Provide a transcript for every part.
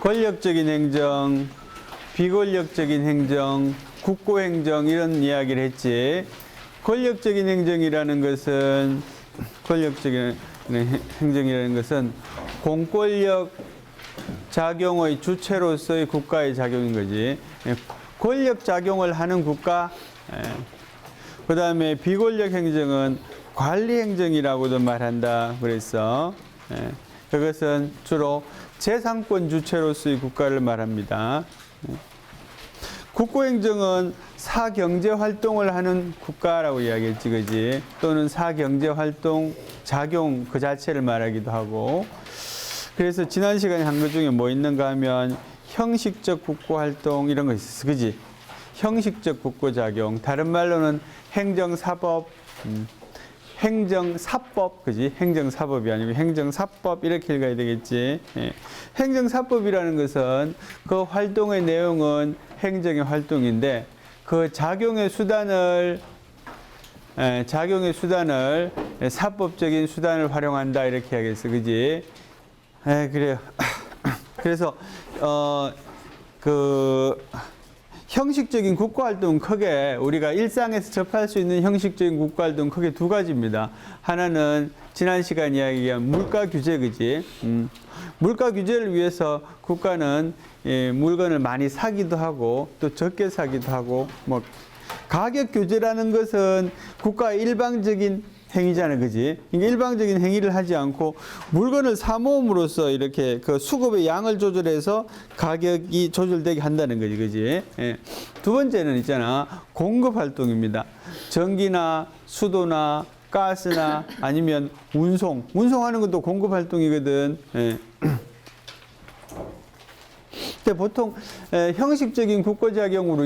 권력적인 행정, 비권력적인 행정, 국고행정 이런 이야기를 했지. 권력적인 행정이라는 것은 공권력 작용의 주체로서의 국가의 작용인 거지. 권력 작용을 하는 국가. 그 다음에 비권력 행정은 관리 행정이라고도 말한다. 그래서 그것은 주로 재산권 주체로서의 국가를 말합니다. 국고행정은 사경제활동을 하는 국가라고 이야기했지, 그지? 또는 사경제활동 작용 그 자체를 말하기도 하고. 그래서 지난 시간에 한 것 중에 뭐 있는가 하면 형식적 국고활동 이런 거 있었어, 그지? 형식적 국고작용. 다른 말로는 행정사법, 행정사법, 그지? 행정사법이 아니고 행정사법 이렇게 읽어야 되겠지. 행정사법이라는 것은 그 활동의 내용은 행정의 활동인데 그 작용의 수단을 사법적인 수단을 활용한다 이렇게 하겠어, 그지? 그래요. 그래서 형식적인 국가활동은 크게 우리가 일상에서 접할 수 있는 형식적인 국가활동은 크게 두 가지입니다. 하나는 지난 시간 이야기한 물가 규제, 그지? 물가 규제를 위해서 국가는 물건을 많이 사기도 하고 또 적게 사기도 하고 뭐 가격 규제라는 것은 국가의 일방적인 행위잖아요, 그지? 일방적인 행위를 하지 않고 물건을 사모음으로써 이렇게 그 수급의 양을 조절해서 가격이 조절되게 한다는 거지, 그지? 두 번째는 있잖아, 공급 활동입니다. 전기나 수도나 가스나 아니면 운송하는 것도 공급 활동이거든. 근데 보통 형식적인 국고작용으로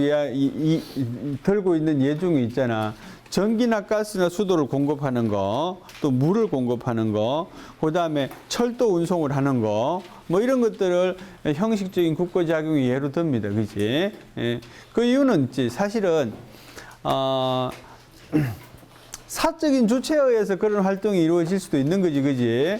들고 있는 예중이 있잖아. 전기나 가스나 수도를 공급하는 거, 또 물을 공급하는 거, 그 다음에 철도 운송을 하는 거, 뭐 이런 것들을 형식적인 국고작용이 예로 듭니다. 그지? 그 이유는 있지. 사실은, 사적인 주체에 의해서 그런 활동이 이루어질 수도 있는 거지. 그지?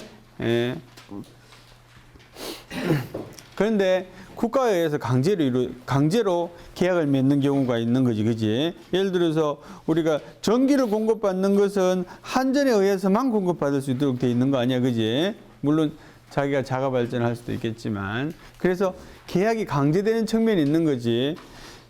그런데 국가에 의해서 강제로 계약을 맺는 경우가 있는 거지, 그지? 예를 들어서 우리가 전기를 공급받는 것은 한전에 의해서만 공급받을 수 있도록 돼 있는 거 아니야, 그지? 물론 자기가 자가 발전할 수도 있겠지만, 그래서 계약이 강제되는 측면이 있는 거지.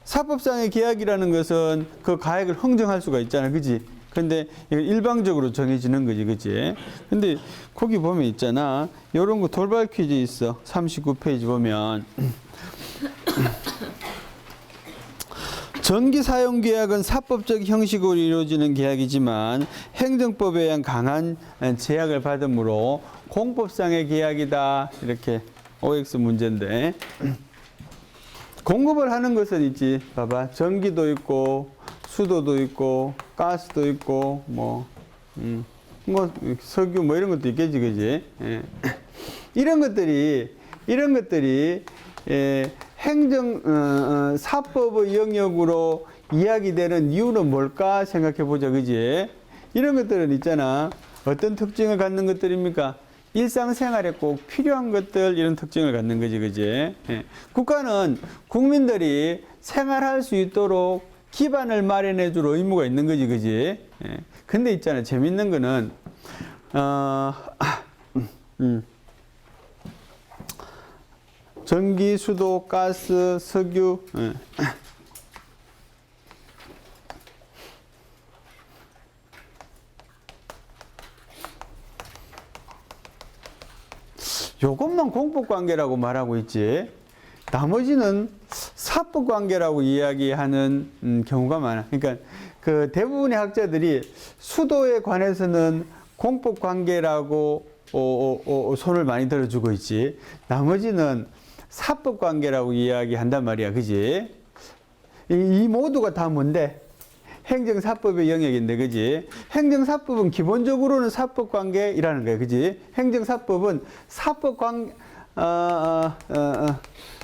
사법상의 계약이라는 것은 그 가액을 흥정할 수가 있잖아, 그지? 근데 이거 일방적으로 정해지는 거지, 그지? 근데 거기 보면 있잖아. 요런 거 돌발 퀴즈 있어. 39페이지 보면. 전기 사용 계약은 사법적 형식으로 이루어지는 계약이지만 행정법에 의한 강한 제약을 받으므로 공법상의 계약이다. 이렇게 OX 문제인데. 공급을 하는 것은 있지. 봐봐. 전기도 있고 수도도 있고 가스도 있고 뭐 석유 뭐 이런 것도 있겠지, 그지? 이런 것들이 행정 사법의 영역으로 이야기되는 이유는 뭘까 생각해 보자, 그지? 이런 것들은 있잖아. 어떤 특징을 갖는 것들입니까? 일상생활에 꼭 필요한 것들, 이런 특징을 갖는 거지, 그지? 국가는 국민들이 생활할 수 있도록 기반을 마련해 줄 의무가 있는 거지, 그지? 근데 있잖아, 재밌는 거는, 전기, 수도, 가스, 석유, 요것만 공법관계라고 말하고 있지. 나머지는 사법관계라고 이야기하는 경우가 많아. 그러니까 그 대부분의 학자들이 수도에 관해서는 공법관계라고 손을 많이 들어주고 있지. 나머지는 사법관계라고 이야기한단 말이야, 그지? 이 모두가 다 뭔데? 행정사법의 영역인데, 그지? 행정사법은 기본적으로는 사법관계이라는 거야, 그지? 행정사법은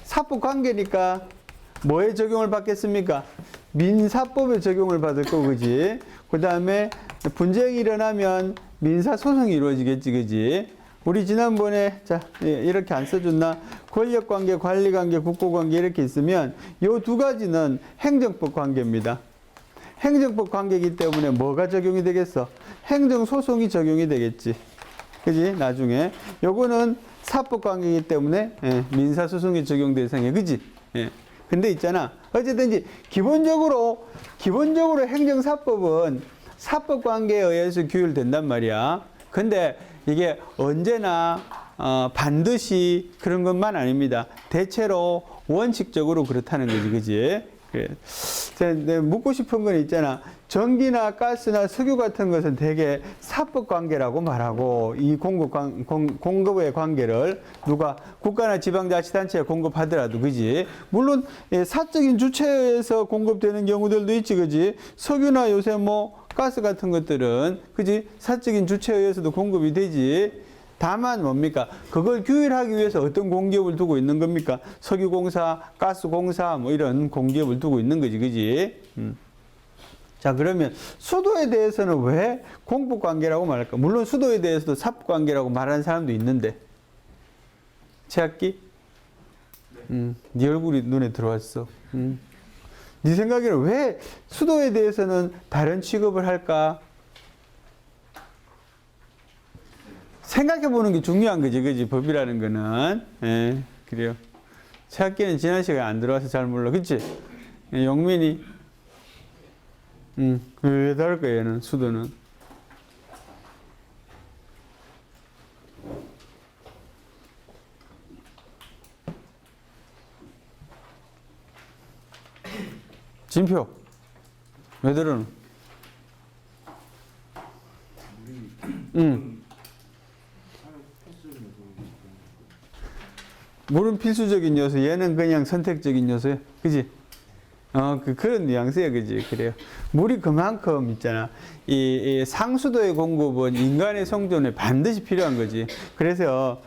사법관계니까 뭐에 적용을 받겠습니까? 민사법에 적용을 받을 거고, 그지? 그 다음에 분쟁이 일어나면 민사소송이 이루어지겠지, 그지? 우리 지난번에, 자, 이렇게 안 써줬나? 권력관계, 관리관계, 국고관계 이렇게 있으면 요 두 가지는 행정법 관계입니다. 행정법 관계이기 때문에 뭐가 적용이 되겠어? 행정소송이 적용이 되겠지. 그지? 나중에. 요거는 사법 관계이기 때문에 민사소송이 적용 대상이야. 그지? 예. 근데 있잖아. 어쨌든지 기본적으로 행정사법은 사법 관계에 의해서 규율된단 말이야. 근데 이게 언제나 반드시 그런 것만 아닙니다. 대체로 원칙적으로 그렇다는 거지, 그지? 그래. 내가 묻고 싶은 건 있잖아. 전기나 가스나 석유 같은 것은 대개 사법 관계라고 말하고 이 공급의 관계를 누가 국가나 지방자치단체에 공급하더라도, 그지? 물론 사적인 주체에서 공급되는 경우들도 있지, 그지? 석유나 요새 뭐 가스 같은 것들은, 그지? 사적인 주체에 의해서도 공급이 되지. 다만 뭡니까? 그걸 규율하기 위해서 어떤 공기업을 두고 있는 겁니까? 석유공사, 가스공사 뭐 이런 공기업을 두고 있는 거지, 그지? 자, 그러면 수도에 대해서는 왜 공법관계라고 말할까? 물론 수도에 대해서도 사법관계라고 말하는 사람도 있는데. 최학기? 네 얼굴이 눈에 들어왔어. 네 생각에는 왜 수도에 대해서는 다른 취급을 할까? 생각해 보는 게 중요한 거지, 그지? 법이라는 거는. 예, 그래요. 최학기는 지난 시간에 안 들어와서 잘 몰라. 그치? 영민이. 왜 다를 거야, 얘는, 수도는. 진표. 왜 다르노? 물은 필수적인 요소, 얘는 그냥 선택적인 요소야. 그지? 그런 뉘앙스야, 그지? 그래요. 물이 그만큼 있잖아. 이 상수도의 공급은 인간의 생존에 반드시 필요한 거지. 그래서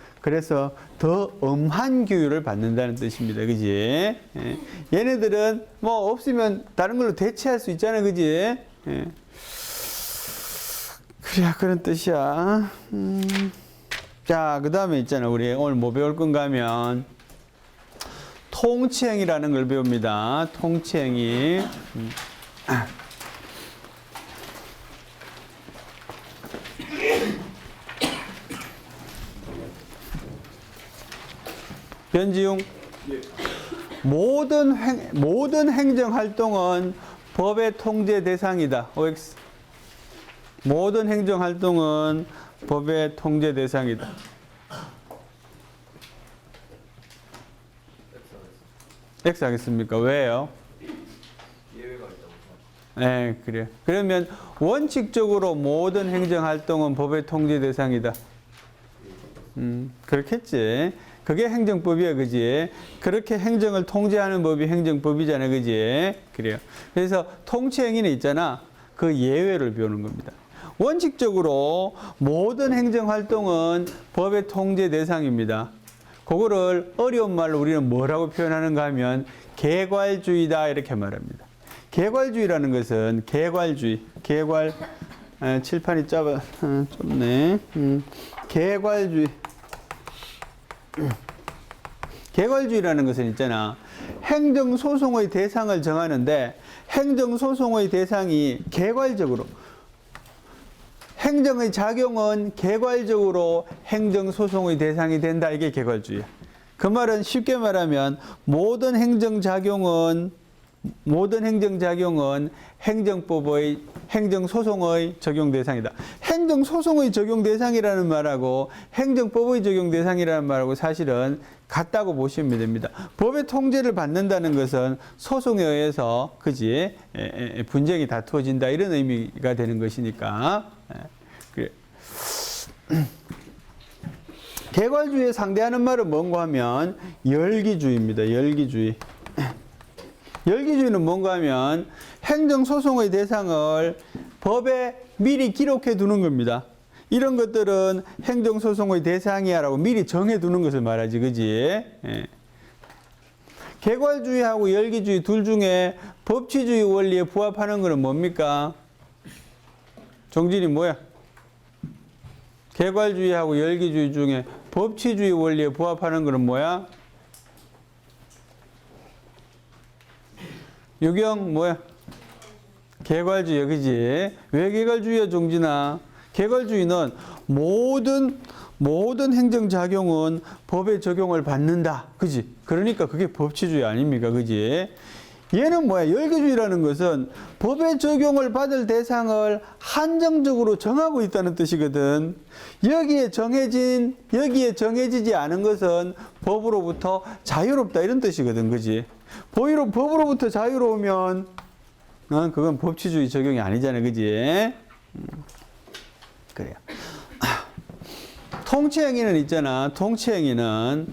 더 엄한 규율을 받는다는 뜻입니다. 그지? 예. 얘네들은 뭐 없으면 다른 걸로 대체할 수 있잖아. 그지? 예. 그래, 그런 뜻이야. 자, 그 다음에 있잖아. 우리 오늘 뭐 배울 건가 하면, 통치행위라는 걸 배웁니다. 통치행위. 변지웅. 모든 행정활동은 법의 통제 대상이다. OX. 모든 행정활동은 법의 통제 대상이다. X 하겠습니까? 왜요? 예외가 있다고 네, 그래요. 그러면 원칙적으로 모든 행정활동은 법의 통제 대상이다. 그렇겠지. 그게 행정법이야, 그지? 그렇게 행정을 통제하는 법이 행정법이잖아, 그지? 그래요. 그래서 통치행위는 있잖아. 그 예외를 배우는 겁니다. 원칙적으로 모든 행정활동은 법의 통제 대상입니다. 그거를 어려운 말로 우리는 뭐라고 표현하는가 하면 개괄주의다 이렇게 말합니다. 개괄주의라는 것은 칠판이 좁네. 개괄주의라는 것은 있잖아. 행정소송의 대상을 정하는데 행정소송의 대상이 개괄적으로 행정의 작용은 개괄적으로 행정소송의 대상이 된다. 이게 개괄주의야. 그 말은 쉽게 말하면 모든 행정작용은 행정법의 행정소송의 적용 대상이다. 행정소송의 적용 대상이라는 말하고 행정법의 적용 대상이라는 말하고 사실은 같다고 보시면 됩니다. 법의 통제를 받는다는 것은 소송에 의해서 그지 분쟁이 다투어진다 이런 의미가 되는 것이니까. 그래. 개괄주의에 상대하는 말은 뭔가 하면 열기주의입니다. 열기주의는 뭔가 하면 행정소송의 대상을 법에 미리 기록해 두는 겁니다. 이런 것들은 행정소송의 대상이야 라고 미리 정해 두는 것을 말하지, 그지? 예. 개괄주의하고 열기주의 둘 중에 법치주의 원리에 부합하는 것은 뭡니까? 정진이 뭐야? 개괄주의하고 열기주의 중에 법치주의 원리에 부합하는 것은 뭐야? 유경 뭐야? 개괄주의, 그지? 왜 개괄주의야, 종진아? 개괄주의는 모든 행정작용은 법의 적용을 받는다. 그지? 그러니까 그게 법치주의 아닙니까? 그지? 얘는 뭐야? 열교주의라는 것은 법의 적용을 받을 대상을 한정적으로 정하고 있다는 뜻이거든. 여기에 정해지지 않은 것은 법으로부터 자유롭다. 이런 뜻이거든. 그지? 법으로부터 자유로우면 그건 법치주의 적용이 아니잖아. 그지? 그래요. 통치행위는 있잖아. 통치행위는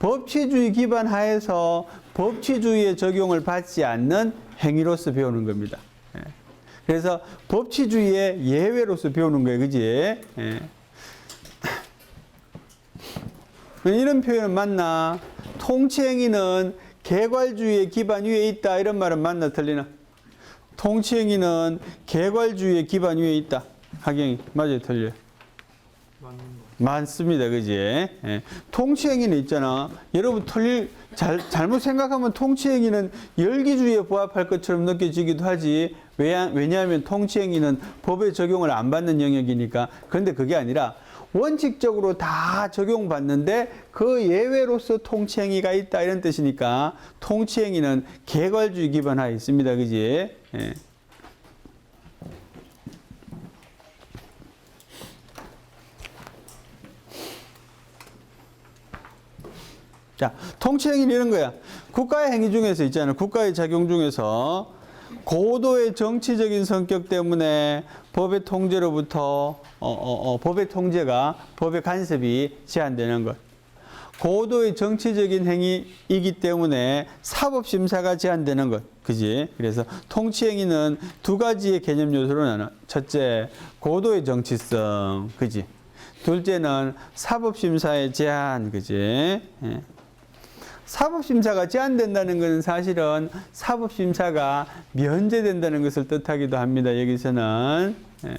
법치주의 기반 하에서 법치주의의 적용을 받지 않는 행위로서 배우는 겁니다. 그래서 법치주의의 예외로서 배우는 거예요. 그지? 이런 표현은 맞나? 통치행위는 개괄주의의 기반 위에 있다. 이런 말은 맞나? 틀리나? 통치행위는 개괄주의의 기반 위에 있다. 하경이 맞아요? 틀려요? 많습니다. 그지? 예. 통치행위는 있잖아. 여러분 잘못 생각하면 통치행위는 열기주의에 부합할 것처럼 느껴지기도 하지. 왜냐하면 통치행위는 법의 적용을 안 받는 영역이니까. 그런데 그게 아니라 원칙적으로 다 적용받는데 그 예외로서 통치행위가 있다. 이런 뜻이니까 통치행위는 개괄주의 기반하에 있습니다. 그지? 예. 자, 통치행위는 이런 거야. 국가의 행위 중에서 있잖아요. 국가의 작용 중에서 고도의 정치적인 성격 때문에 법의 통제로부터 법의 통제가 법의 간섭이 제한되는 것. 고도의 정치적인 행위이기 때문에 사법심사가 제한되는 것. 그지? 그래서 통치행위는 두 가지의 개념 요소로 나눠. 첫째, 고도의 정치성. 그지? 둘째는 사법심사의 제한. 그지? 예. 사법심사가 제한된다는 것은 사실은 사법심사가 면제된다는 것을 뜻하기도 합니다. 여기서는. 예.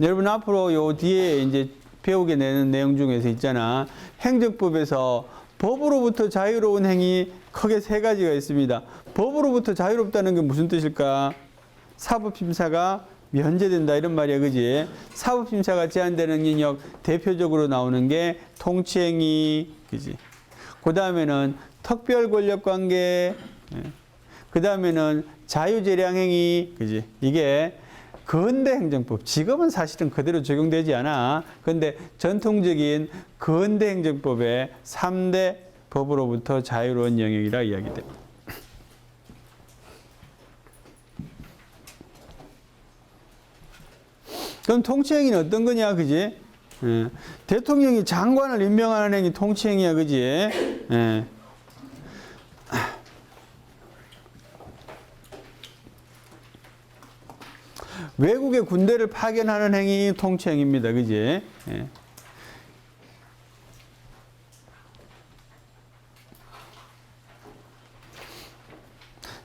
여러분 앞으로 요 뒤에 이제 배우게 되는 내용 중에서 있잖아. 행정법에서 법으로부터 자유로운 행위 크게 세 가지가 있습니다. 법으로부터 자유롭다는 게 무슨 뜻일까? 사법심사가 면제된다 이런 말이야. 그지? 사법심사가 제한되는 영역 대표적으로 나오는 게 통치행위. 그지? 그 다음에는 특별권력관계. 그 다음에는 자유재량행위. 그지? 이게 근대행정법. 지금은 사실은 그대로 적용되지 않아. 그런데 전통적인 근대행정법의 3대 법으로부터 자유로운 영역이라 이야기됩니다. 그럼 통치행위는 어떤 거냐, 그지? 예. 대통령이 장관을 임명하는 행위 통치행위야, 그지? 예. 외국의 군대를 파견하는 행위 통치행위입니다, 그지? 예.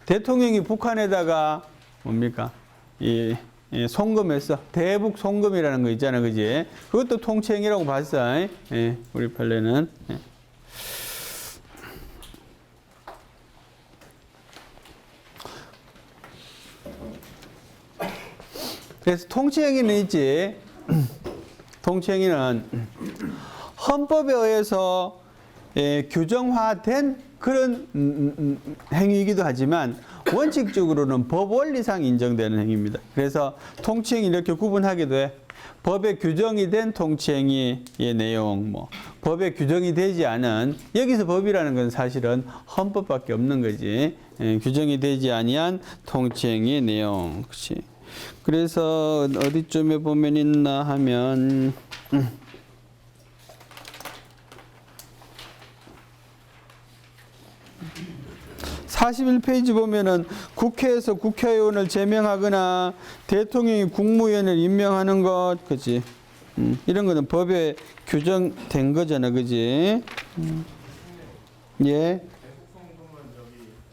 대통령이 북한에다가 뭡니까? 송금했어. 대북 송금이라는 거 있잖아. 그지? 그것도 통치행위라고 봤어. 예, 우리 판례는. 예. 그래서 통치행위는 있지. 통치행위는 헌법에 의해서 규정화된 그런 행위이기도 하지만 원칙적으로는 법 원리상 인정되는 행위입니다. 그래서 통치행위 이렇게 구분하기도 해. 법에 규정이 된 통치행위의 내용, 법에 규정이 되지 않은, 여기서 법이라는 건 사실은 헌법밖에 없는 거지. 규정이 되지 아니한 통치행위의 내용. 그렇지. 그래서 어디쯤에 보면 있나 하면 41페이지 보면은 국회에서 국회의원을 제명하거나 대통령이 국무위원을 임명하는 것, 그치? 이런 거는 법에 규정된 거잖아, 그치? 예.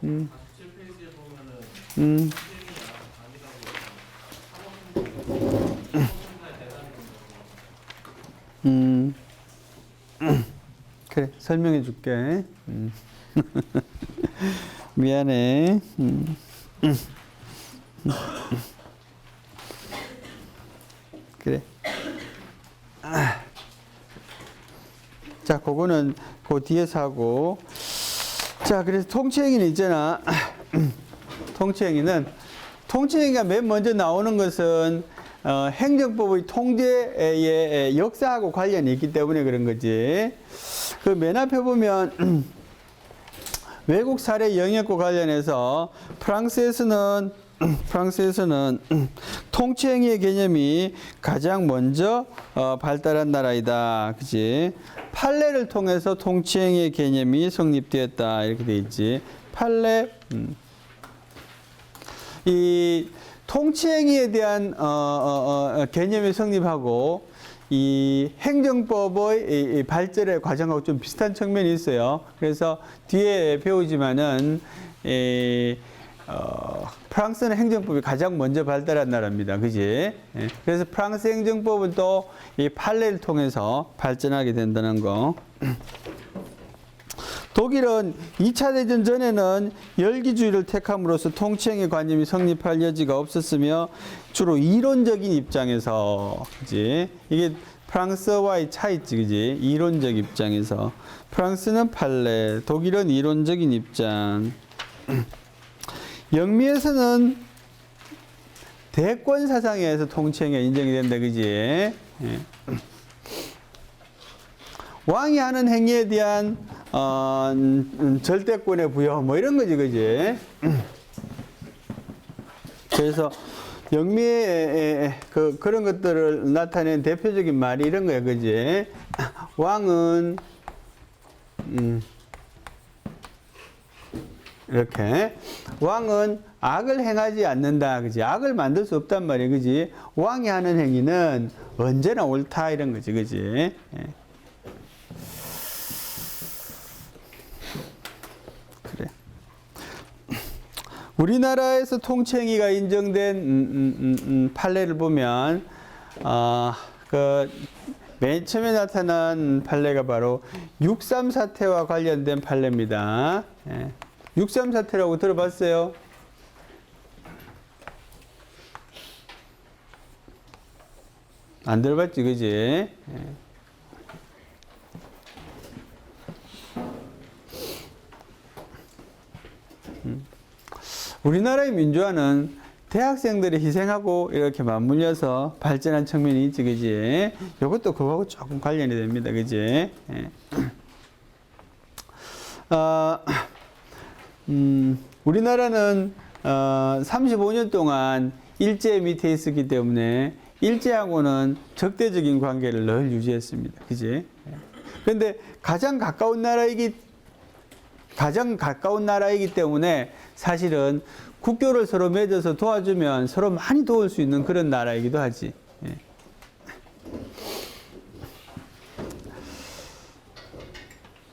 47페이지에 보면은 그래, 설명해 줄게. 미안해. 그래. 자, 그거는 그 뒤에서 하고. 자, 그래서 통치행위는 있잖아. 통치행위가 맨 먼저 나오는 것은 행정법의 통제의 역사하고 관련이 있기 때문에 그런 거지. 그 맨 앞에 보면 외국 사례 영역과 관련해서 프랑스에서는 통치행위의 개념이 가장 먼저 발달한 나라이다. 그치? 판례를 통해서 통치행위의 개념이 성립되었다. 이렇게 돼 있지. 판례. 이 통치행위에 대한 개념이 성립하고 이 행정법의 이 발전의 과정하고 좀 비슷한 측면이 있어요. 그래서 뒤에 배우지만은 프랑스는 행정법이 가장 먼저 발달한 나라입니다. 그지? 예. 그래서 프랑스 행정법은 또 이 판례를 통해서 발전하게 된다는 거. 독일은 2차 대전 전에는 열기주의를 택함으로써 통치행위 관념이 성립할 여지가 없었으며 주로 이론적인 입장에서, 그지? 이게 프랑스와의 차이지, 그지? 이론적 입장에서. 프랑스는 판례, 독일은 이론적인 입장. 영미에서는 대권 사상에 의해서 통치행위가 인정이 된다, 그지? 예. 왕이 하는 행위에 대한 절대권의 부여 뭐 이런 거지, 그지? 그래서 영미의 그런 것들을 나타낸 대표적인 말이 이런 거야, 그지? 왕은 이렇게 왕은 악을 행하지 않는다, 그지? 악을 만들 수 없단 말이야, 그지? 왕이 하는 행위는 언제나 옳다 이런 거지, 그지? 예. 그래. 우리나라에서 통치행위가 인정된 판례를 보면 맨 처음에 나타난 판례가 바로 6.3 사태와 관련된 판례입니다. 예. 6.3 사태라고 들어봤어요? 안 들어봤지, 그지? 예. 우리나라의 민주화는 대학생들이 희생하고 이렇게 맞물려서 발전한 측면이 있지, 그지? 이것도 그거하고 조금 관련이 됩니다, 그지? 예. 우리나라는 35년 동안 일제 밑에 있었기 때문에 일제하고는 적대적인 관계를 늘 유지했습니다. 그지? 그런데 가장 가까운 나라이기 때문에 사실은 국교를 서로 맺어서 도와주면 서로 많이 도울 수 있는 그런 나라이기도 하지. 예.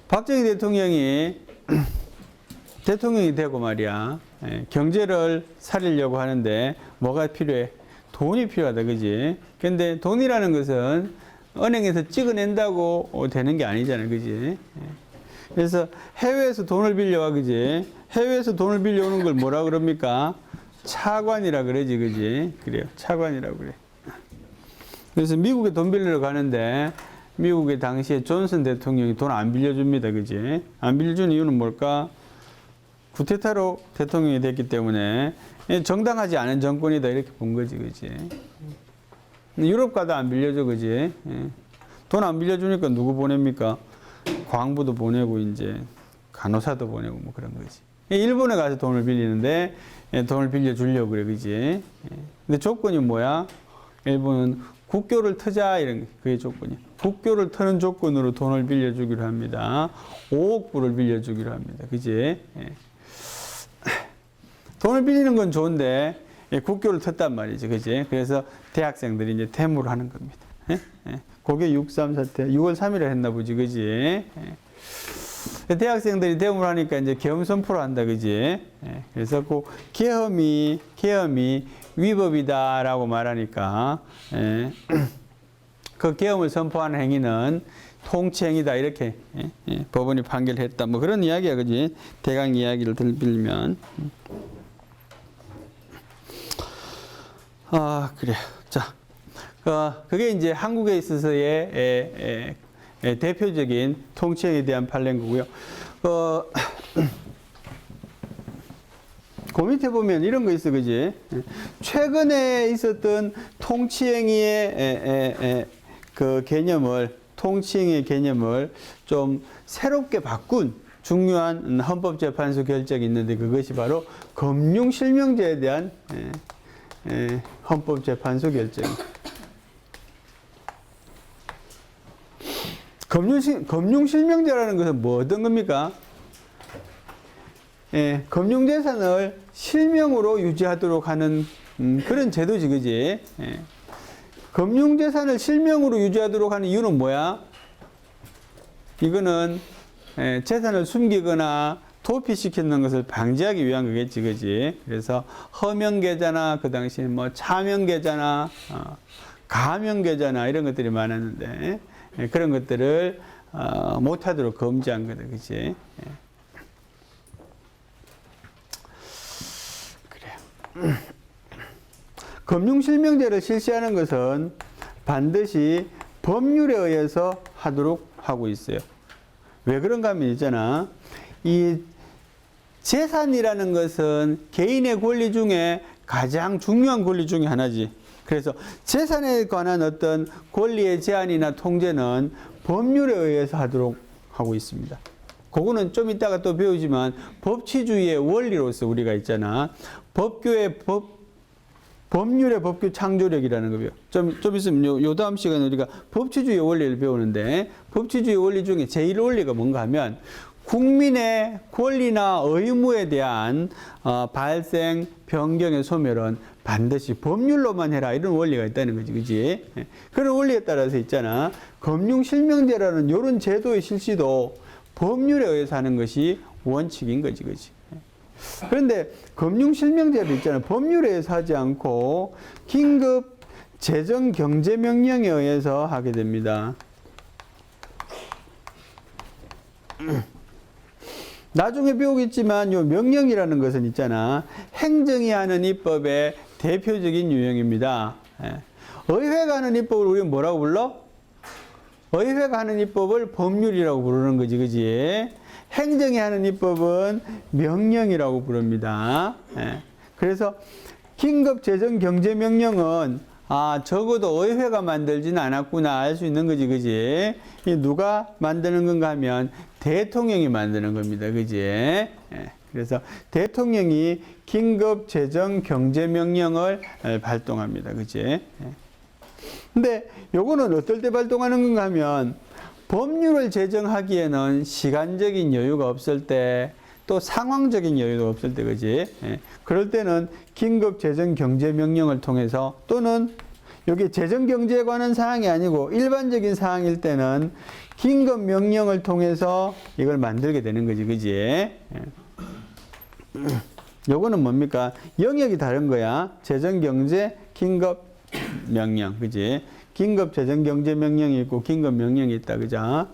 박정희 대통령이 되고 말이야. 예. 경제를 살리려고 하는데 뭐가 필요해? 돈이 필요하다, 그지? 근데 돈이라는 것은 은행에서 찍어낸다고 되는 게 아니잖아, 그지? 그래서 해외에서 돈을 빌려와, 그지? 해외에서 돈을 빌려오는 걸 뭐라 그럽니까? 차관이라 그러지, 그지? 그래요. 차관이라고 그래. 그래서 미국에 돈 빌리러 가는데 미국의 당시에 존슨 대통령이 돈 안 빌려줍니다, 그지? 안 빌려준 이유는 뭘까? 쿠데타로 대통령이 됐기 때문에 정당하지 않은 정권이다 이렇게 본 거지, 그지? 유럽 가도 안 빌려줘, 그지? 돈 안 빌려주니까 누구 보냅니까? 광부도 보내고 이제 간호사도 보내고 뭐 그런 거지. 일본에 가서 돈을 빌리는데 돈을 빌려주려고 그래, 그지? 근데 조건이 뭐야? 일본은 국교를 트자 이런 게 그게 조건이야. 국교를 트는 조건으로 돈을 빌려주기로 합니다. 5억 불을 빌려주기로 합니다, 그지? 돈을 빌리는 건 좋은데 국교를 텄단 말이지, 그지? 그래서 대학생들이 이제 데모를 하는 겁니다. 그게 6.3 사태, 6월 3일에 했나 보지, 그지? 대학생들이 데모를 하니까 이제 계엄 선포를 한다, 그지? 그래서 그 계엄이 위법이다라고 말하니까 그 계엄을 선포하는 행위는 통치행위다 이렇게 법원이 판결했다. 뭐 그런 이야기야, 그지? 대강 이야기를 빌면. 그래. 자, 그게 이제 한국에 있어서의 대표적인 통치행위에 대한 판례인 거고요. 그 밑에 보면 이런 거 있어, 그지? 최근에 있었던 통치행위의 통치행위의 개념을 좀 새롭게 바꾼 중요한 헌법재판소 결정이 있는데 그것이 바로 금융실명제에 대한 헌법재판소 결정입니다. 금융실명제라는 것은 뭐 어떤 겁니까? 금융재산을 실명으로 유지하도록 하는 그런 제도지, 그지? 금융재산을 실명으로 유지하도록 하는 이유는 뭐야? 이거는 재산을 숨기거나 도피시키는 것을 방지하기 위한 거겠지, 그지? 그래서 허명계좌나 그 당시에 뭐 차명계좌나 가명계좌나 이런 것들이 많았는데 그런 것들을 못하도록 금지한 거다, 그지? 그래요. 금융실명제를 실시하는 것은 반드시 법률에 의해서 하도록 하고 있어요. 왜 그런가 하면 있잖아. 이 재산이라는 것은 개인의 권리 중에 가장 중요한 권리 중에 하나지. 그래서 재산에 관한 어떤 권리의 제한이나 통제는 법률에 의해서 하도록 하고 있습니다. 그거는 좀 이따가 또 배우지만 법치주의의 원리로서 우리가 있잖아. 법률의 법규 창조력이라는 거예요. 좀 있으면 요 다음 시간에 우리가 법치주의 원리를 배우는데 법치주의 원리 중에 제일 원리가 뭔가 하면 국민의 권리나 의무에 대한 발생, 변경의 소멸은 반드시 법률로만 해라 이런 원리가 있다는 거지, 그지? 그런 원리에 따라서 있잖아. 금융실명제라는 이런 제도의 실시도 법률에 의해서 하는 것이 원칙인 거지, 그지? 그런데 금융실명제도 있잖아요. 법률에 의해서 하지 않고 긴급 재정경제명령에 의해서 하게 됩니다. 나중에 배우겠지만 요 명령이라는 것은 있잖아. 행정이 하는 입법의 대표적인 유형입니다. 의회가 하는 입법을 우리는 뭐라고 불러? 의회가 하는 입법을 법률이라고 부르는 거지, 그지? 행정이 하는 입법은 명령이라고 부릅니다. 그래서 긴급재정경제명령은 적어도 의회가 만들지는 않았구나 알 수 있는 거지, 그지? 이 누가 만드는 건가 하면 대통령이 만드는 겁니다, 그지? 그래서 대통령이 긴급재정경제명령을 발동합니다, 그지? 근데 요거는 어떨 때 발동하는 건가 하면 법률을 제정하기에는 시간적인 여유가 없을 때, 또 상황적인 여유가 없을 때, 그지? 그럴 때는 긴급재정경제명령을 통해서 또는 여기 재정경제에 관한 사항이 아니고 일반적인 사항일 때는 긴급명령을 통해서 이걸 만들게 되는 거지, 그지? 요거는 뭡니까? 영역이 다른 거야. 재정경제, 긴급명령, 그지? 긴급재정경제명령이 있고 긴급명령이 있다, 그죠?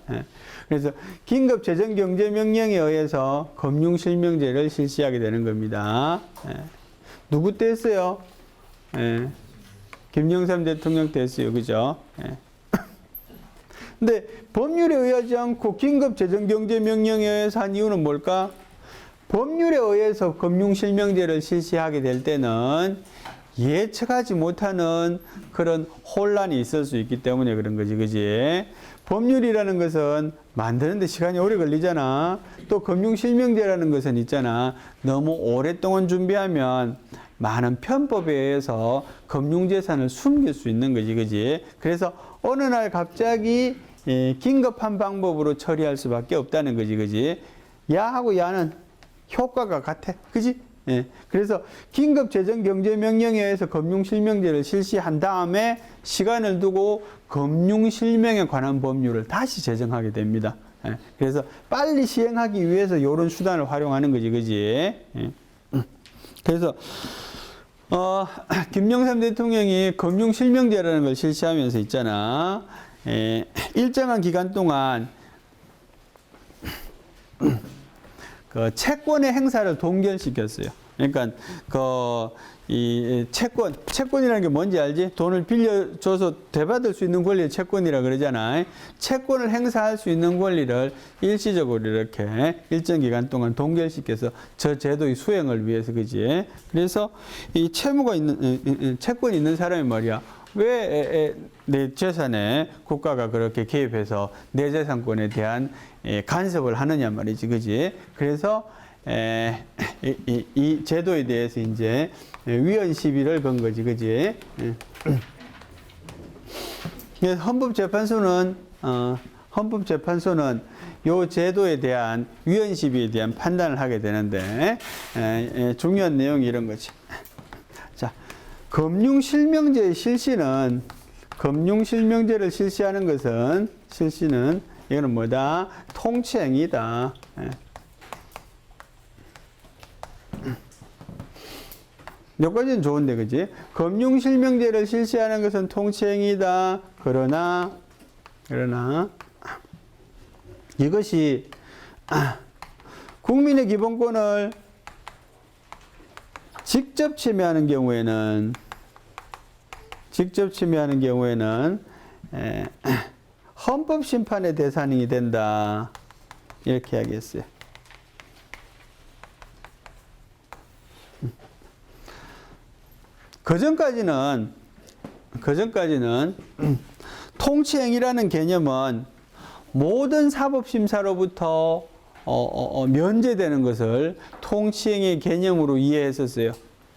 그래서 긴급재정경제명령에 의해서 금융실명제를 실시하게 되는 겁니다. 누구 때 했어요? 김영삼 대통령 때 했어요, 그죠? 근데 법률에 의하지 않고 긴급재정경제명령에 의해서 한 이유는 뭘까? 법률에 의해서 금융실명제를 실시하게 될 때는 예측하지 못하는 그런 혼란이 있을 수 있기 때문에 그런 거지, 그지? 법률이라는 것은 만드는데 시간이 오래 걸리잖아. 또 금융실명제라는 것은 있잖아. 너무 오랫동안 준비하면 많은 편법에 의해서 금융재산을 숨길 수 있는 거지, 그지? 그래서 어느 날 갑자기 긴급한 방법으로 처리할 수밖에 없다는 거지, 그지? 야하고 야는 효과가 같아, 그지? 그래서 긴급재정경제명령에 의해서 금융실명제를 실시한 다음에 시간을 두고 금융실명에 관한 법률을 다시 제정하게 됩니다. 그래서 빨리 시행하기 위해서 이런 수단을 활용하는 거지, 그지? 그래서 김영삼 대통령이 금융실명제라는 걸 실시하면서 있잖아. 일정한 기간 동안 그 채권의 행사를 동결시켰어요. 그러니까 이 채권이라는 게 뭔지 알지? 돈을 빌려줘서 되받을 수 있는 권리를 채권이라 그러잖아. 채권을 행사할 수 있는 권리를 일시적으로 이렇게 일정 기간 동안 동결시켜서 저 제도의 수행을 위해서, 그지? 그래서 이 채무가 채권이 있는 사람이 말이야. 왜 내 재산에 국가가 그렇게 개입해서 내 재산권에 대한 간섭을 하느냐 말이지, 그지? 그래서 이 제도에 대해서 이제 위헌 시비를 건 거지, 그지? 헌법재판소는 요 제도에 대한 위헌 시비에 대한 판단을 하게 되는데 중요한 내용이 이런 거지. 자, 금융실명제의 금융실명제를 실시하는 것은 이거는 뭐다? 통치행위다. 여기까지는 좋은데, 그지? 금융실명제를 실시하는 것은 통치행위다. 그러나 이것이 국민의 기본권을 직접 침해하는 경우에는 헌법심판의 대상이 된다. 이렇게 이야기했어요. 그전까지는 통치행위라는 개념은 모든 사법심사로부터 면제되는 것을 통치행위의 개념으로 이해했었어요.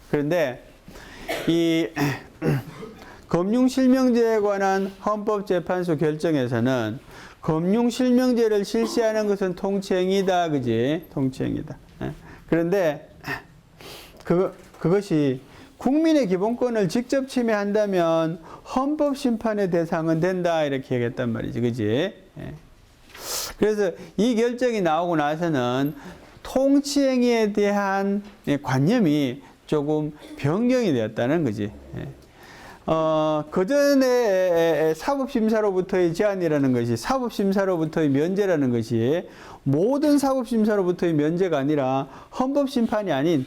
그런데 이 금융실명제에 관한 헌법재판소 결정에서는 금융실명제를 실시하는 것은 통치행위다, 그지? 통치행위다. 그런데 그것이 국민의 기본권을 직접 침해한다면 헌법심판의 대상은 된다, 이렇게 얘기했단 말이지, 그지? 그래서 이 결정이 나오고 나서는 통치행위에 대한 관념이 조금 변경이 되었다는 거지. 그전에 사법심사로부터의 제한이라는 것이, 사법심사로부터의 면제라는 것이 모든 사법심사로부터의 면제가 아니라 헌법심판이 아닌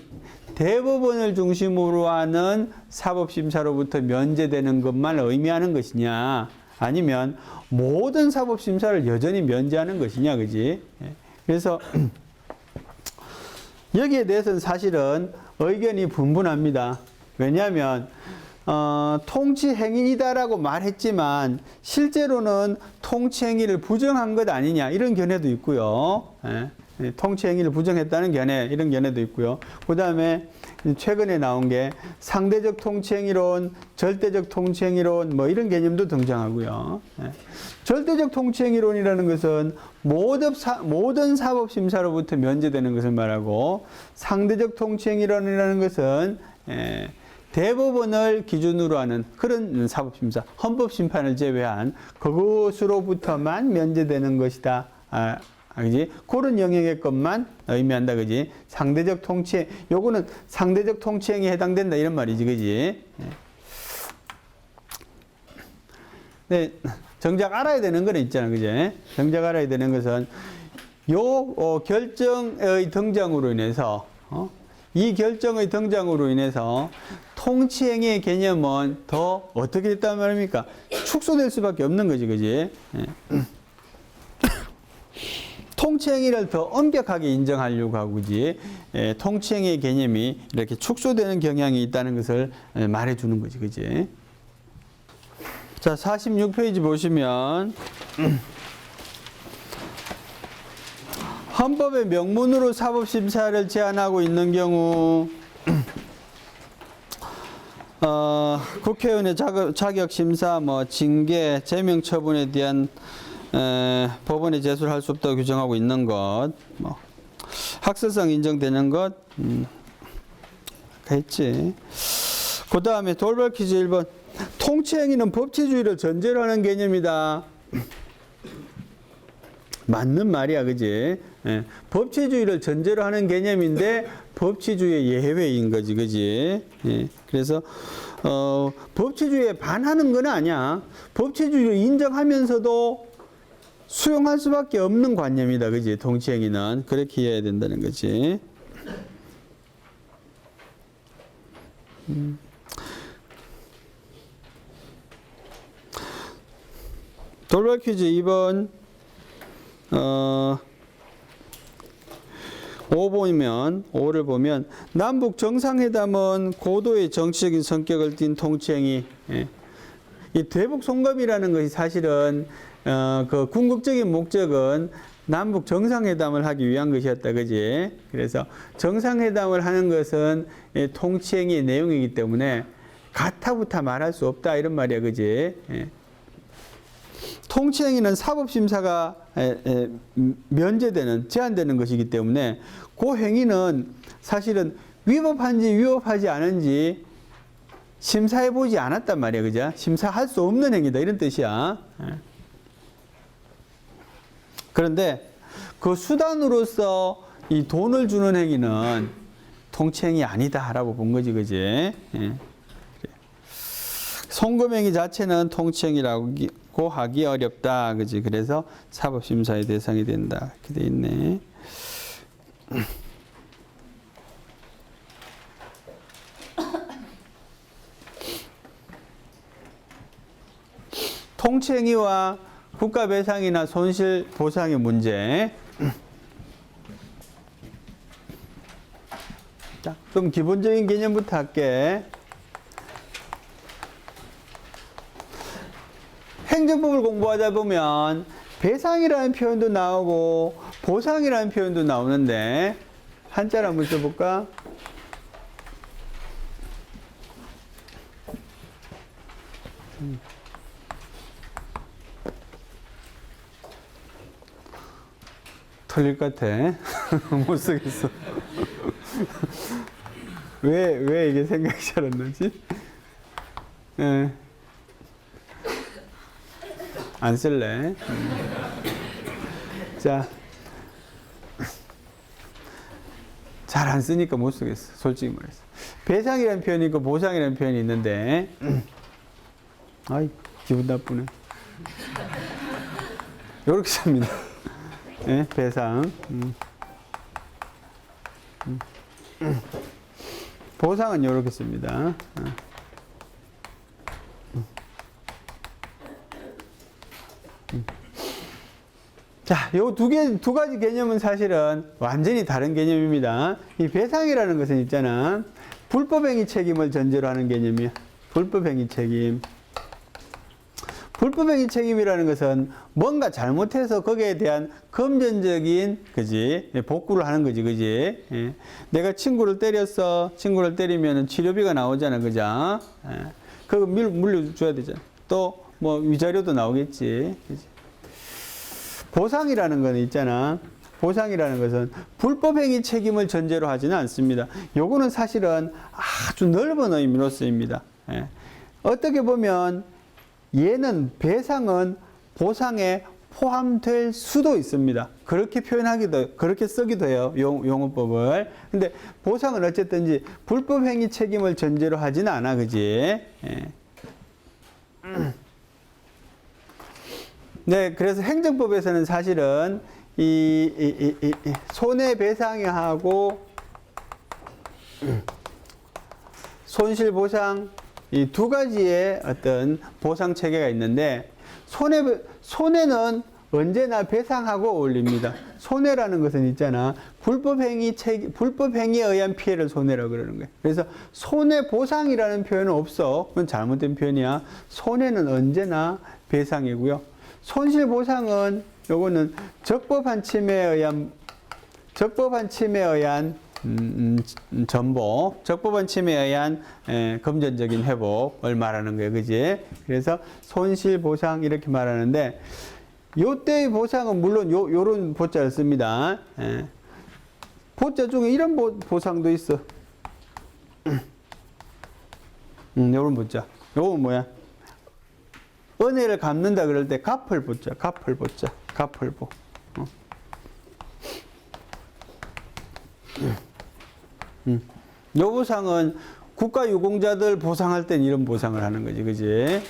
대법원을 중심으로 하는 사법심사로부터 면제되는 것만 의미하는 것이냐, 아니면 모든 사법심사를 여전히 면제하는 것이냐, 그지? 그래서 여기에 대해서는 사실은 의견이 분분합니다. 왜냐하면 통치행위이다라고 말했지만 실제로는 통치행위를 부정한 것 아니냐, 이런 견해도 있고요. 통치행위를 부정했다는 견해, 이런 견해도 있고요. 그 다음에 최근에 나온 게 상대적 통치행위론, 절대적 통치행위론, 뭐 이런 개념도 등장하고요. 절대적 통치행위론이라는 것은 모든 사법심사로부터 면제되는 것을 말하고, 상대적 통치행위론이라는 것은 대법원을 기준으로 하는 그런 사법심사, 헌법심판을 제외한 그것으로부터만 면제되는 것이다. 그지? 그런 영역의 것만 의미한다, 그지? 상대적 통치, 요거는 상대적 통치행위에 해당된다, 이런 말이지, 그지? 네, 정작 알아야 되는 건 있잖아, 그지? 정작 알아야 되는 것은 요 결정의 등장으로 인해서, 이 결정의 등장으로 인해서 통치행위의 개념은 더 어떻게 됐단 말입니까? 축소될 수밖에 없는 거지, 그지? 통치행위를 더 엄격하게 인정하려고 하고, 그지? 통치행위의 개념이 이렇게 축소되는 경향이 있다는 것을 말해주는 거지, 그지? 자, 46페이지 보시면 헌법의 명문으로 사법심사를 제한하고 있는 경우 국회의원의 자격심사, 뭐 징계, 제명처분에 대한 법원에 제소를 할 수 없다고 규정하고 있는 것, 뭐 학설상 인정되는 것, 했지. 그 다음에 돌발 퀴즈 1번. 통치행위는 법치주의를 전제로 하는 개념이다. 맞는 말이야, 그지? 예. 법치주의를 전제로 하는 개념인데 법치주의의 예외인 거지, 그지? 예. 그래서 법치주의에 반하는 건 아니야. 법치주의를 인정하면서도 수용할 수밖에 없는 관념이다, 그지? 통치행위는 그렇게 이해해야 된다는 거지. 돌발 퀴즈 2번 5를 보면 남북 정상회담은 고도의 정치적인 성격을 띤 통치행위. 예. 이 대북 송금이라는 것이 사실은 그 궁극적인 목적은 남북 정상회담을 하기 위한 것이었다, 그지? 그래서 정상회담을 하는 것은 통치행위의 내용이기 때문에 가타부타 말할 수 없다 이런 말이야, 그지? 예. 통치행위는 사법심사가 면제되는, 제한되는 것이기 때문에 그 행위는 사실은 위법한지 위법하지 않은지 심사해보지 않았단 말이야, 그죠? 심사할 수 없는 행위다 이런 뜻이야. 그런데 그 수단으로서 이 돈을 주는 행위는 통치행위 아니다라고 본 거지, 그지? 예. 송금행위 자체는 통치행위라고 하기 어렵다, 그지? 그래서 사법심사의 대상이 된다 이렇게 돼 있네. 통치행위와 국가배상이나 손실보상의 문제. 자, 좀 기본적인 개념부터 할게. 행정법을 공부하다 보면 배상이라는 표현도 나오고 보상이라는 표현도 나오는데 한자를 한번 써볼까? 틀릴 것 같아. 못 쓰겠어. 왜 이게 생각이 잘 안 나지? 예. 안 쓸래. 자, 잘 안 쓰니까 못 쓰겠어. 솔직히 말해서. 배상이라는 표현이 있고 보상이라는 표현이 있는데, 아이, 기분 나쁘네. 요렇게 씁니다. 예, 배상. 보상은 요렇게 씁니다. 자, 요 두 가지 개념은 사실은 완전히 다른 개념입니다. 이 배상이라는 것은 있잖아. 불법행위 책임을 전제로 하는 개념이야. 불법행위 책임. 불법행위 책임이라는 것은 뭔가 잘못해서 거기에 대한 금전적인, 그지? 복구를 하는 거지, 그지? 예. 내가 친구를 때렸어. 친구를 때리면 치료비가 나오잖아, 그죠? 예. 그거 물려줘야 되잖아. 또 뭐 위자료도 나오겠지, 그지? 보상이라는 건 있잖아. 보상이라는 것은 불법행위 책임을 전제로 하지는 않습니다. 요거는 사실은 아주 넓은 의미로 쓰입니다. 예. 어떻게 보면 얘는 배상은 보상에 포함될 수도 있습니다. 그렇게 그렇게 쓰기도 해요. 용어법을. 근데 보상은 어쨌든지 불법행위 책임을 전제로 하지는 않아, 그지? 예. 네, 그래서 행정법에서는 사실은 이 손해배상하고 손실보상 이 두 가지의 어떤 보상 체계가 있는데 손해는 언제나 배상하고 어울립니다. 손해라는 것은 있잖아. 불법행위에 의한 피해를 손해라고 그러는 거예요. 그래서 손해보상이라는 표현은 없어. 그건 잘못된 표현이야. 손해는 언제나 배상이고요. 손실보상은 요거는 적법한 침해에 의한 전보, 적법한 침해에 의한 금전적인 회복을 말하는 거예요. 그지? 그래서 손실보상 이렇게 말하는데 요때의 보상은 물론 요런 보자를 씁니다. 보자 중에 이런 보상도 있어. 요런 보자. 요건 뭐야? 은혜를 갚는다 그럴 때 갚을 보자. 갚을보. 요 보상은 국가유공자들 보상할 땐 이런 보상을 하는 거지, 그지? 예.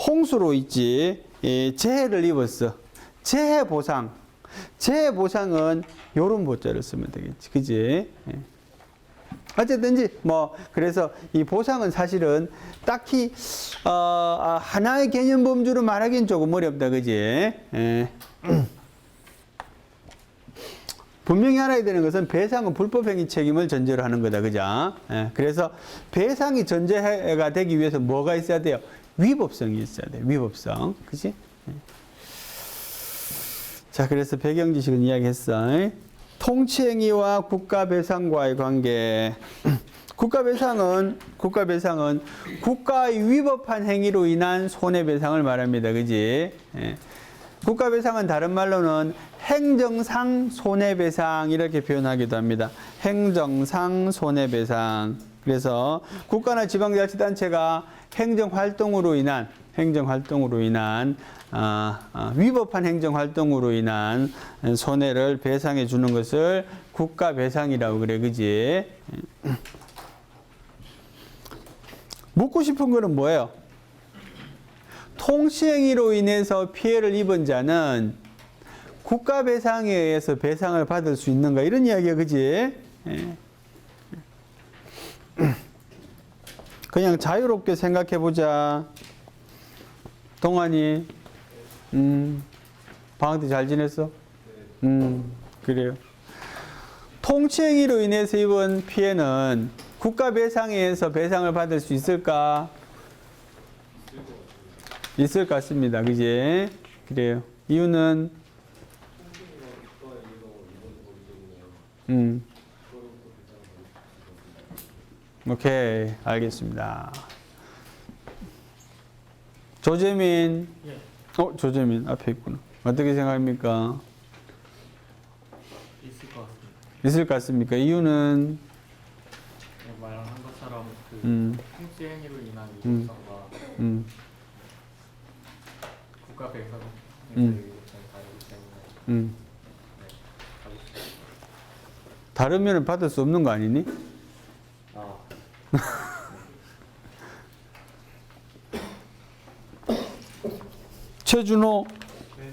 홍수로 있지. 예, 재해를 입었어. 재해 보상은 요런 보자를 쓰면 되겠지, 그지? 예. 어쨌든지 그래서 이 보상은 사실은 딱히 하나의 개념 범주로 말하기는 조금 어렵다, 그지? 예. 분명히 알아야 되는 것은 배상은 불법행위 책임을 전제로 하는 거다, 그죠? 예. 그래서 배상이 전제가 되기 위해서 뭐가 있어야 돼요? 위법성이 있어야 돼요. 위법성, 그지? 예. 자, 그래서 배경 지식은 이야기했어. 통치행위와 국가배상과의 관계. 국가배상은 국가의 위법한 행위로 인한 손해배상을 말합니다. 그지? 예. 국가배상은 다른 말로는 행정상 손해배상 이렇게 표현하기도 합니다. 행정상 손해배상. 그래서 국가나 지방자치단체가 행정활동으로 인한 위법한 행정활동으로 인한 손해를 배상해 주는 것을 국가배상이라고 그래, 그지? 묻고 싶은 거는 뭐예요? 통치행위로 인해서 피해를 입은 자는 국가배상에 의해서 배상을 받을 수 있는가? 이런 이야기야, 그지? 그냥 자유롭게 생각해 보자. 동환이, 방학 때 잘 지냈어? 그래요. 통치행위로 인해서 입은 피해는 국가배상에 의해서 배상을 받을 수 있을까? 있을 것 같습니다. 그지? 그래요. 이유는, 오케이. 알겠습니다. 조재민. 예. 조재민 앞에 있구나. 어떻게 생각합니까? 있을 것 같습니다. 있을 것 같습니까? 이유는 말한 것처럼 그 통치 행위로 인한 위법성과 국가 배상 행위의 위법성이 다르기 때문에 네, 가고 싶습니다. 다르면 받을 수 없는 거 아니니? 최준호. 네.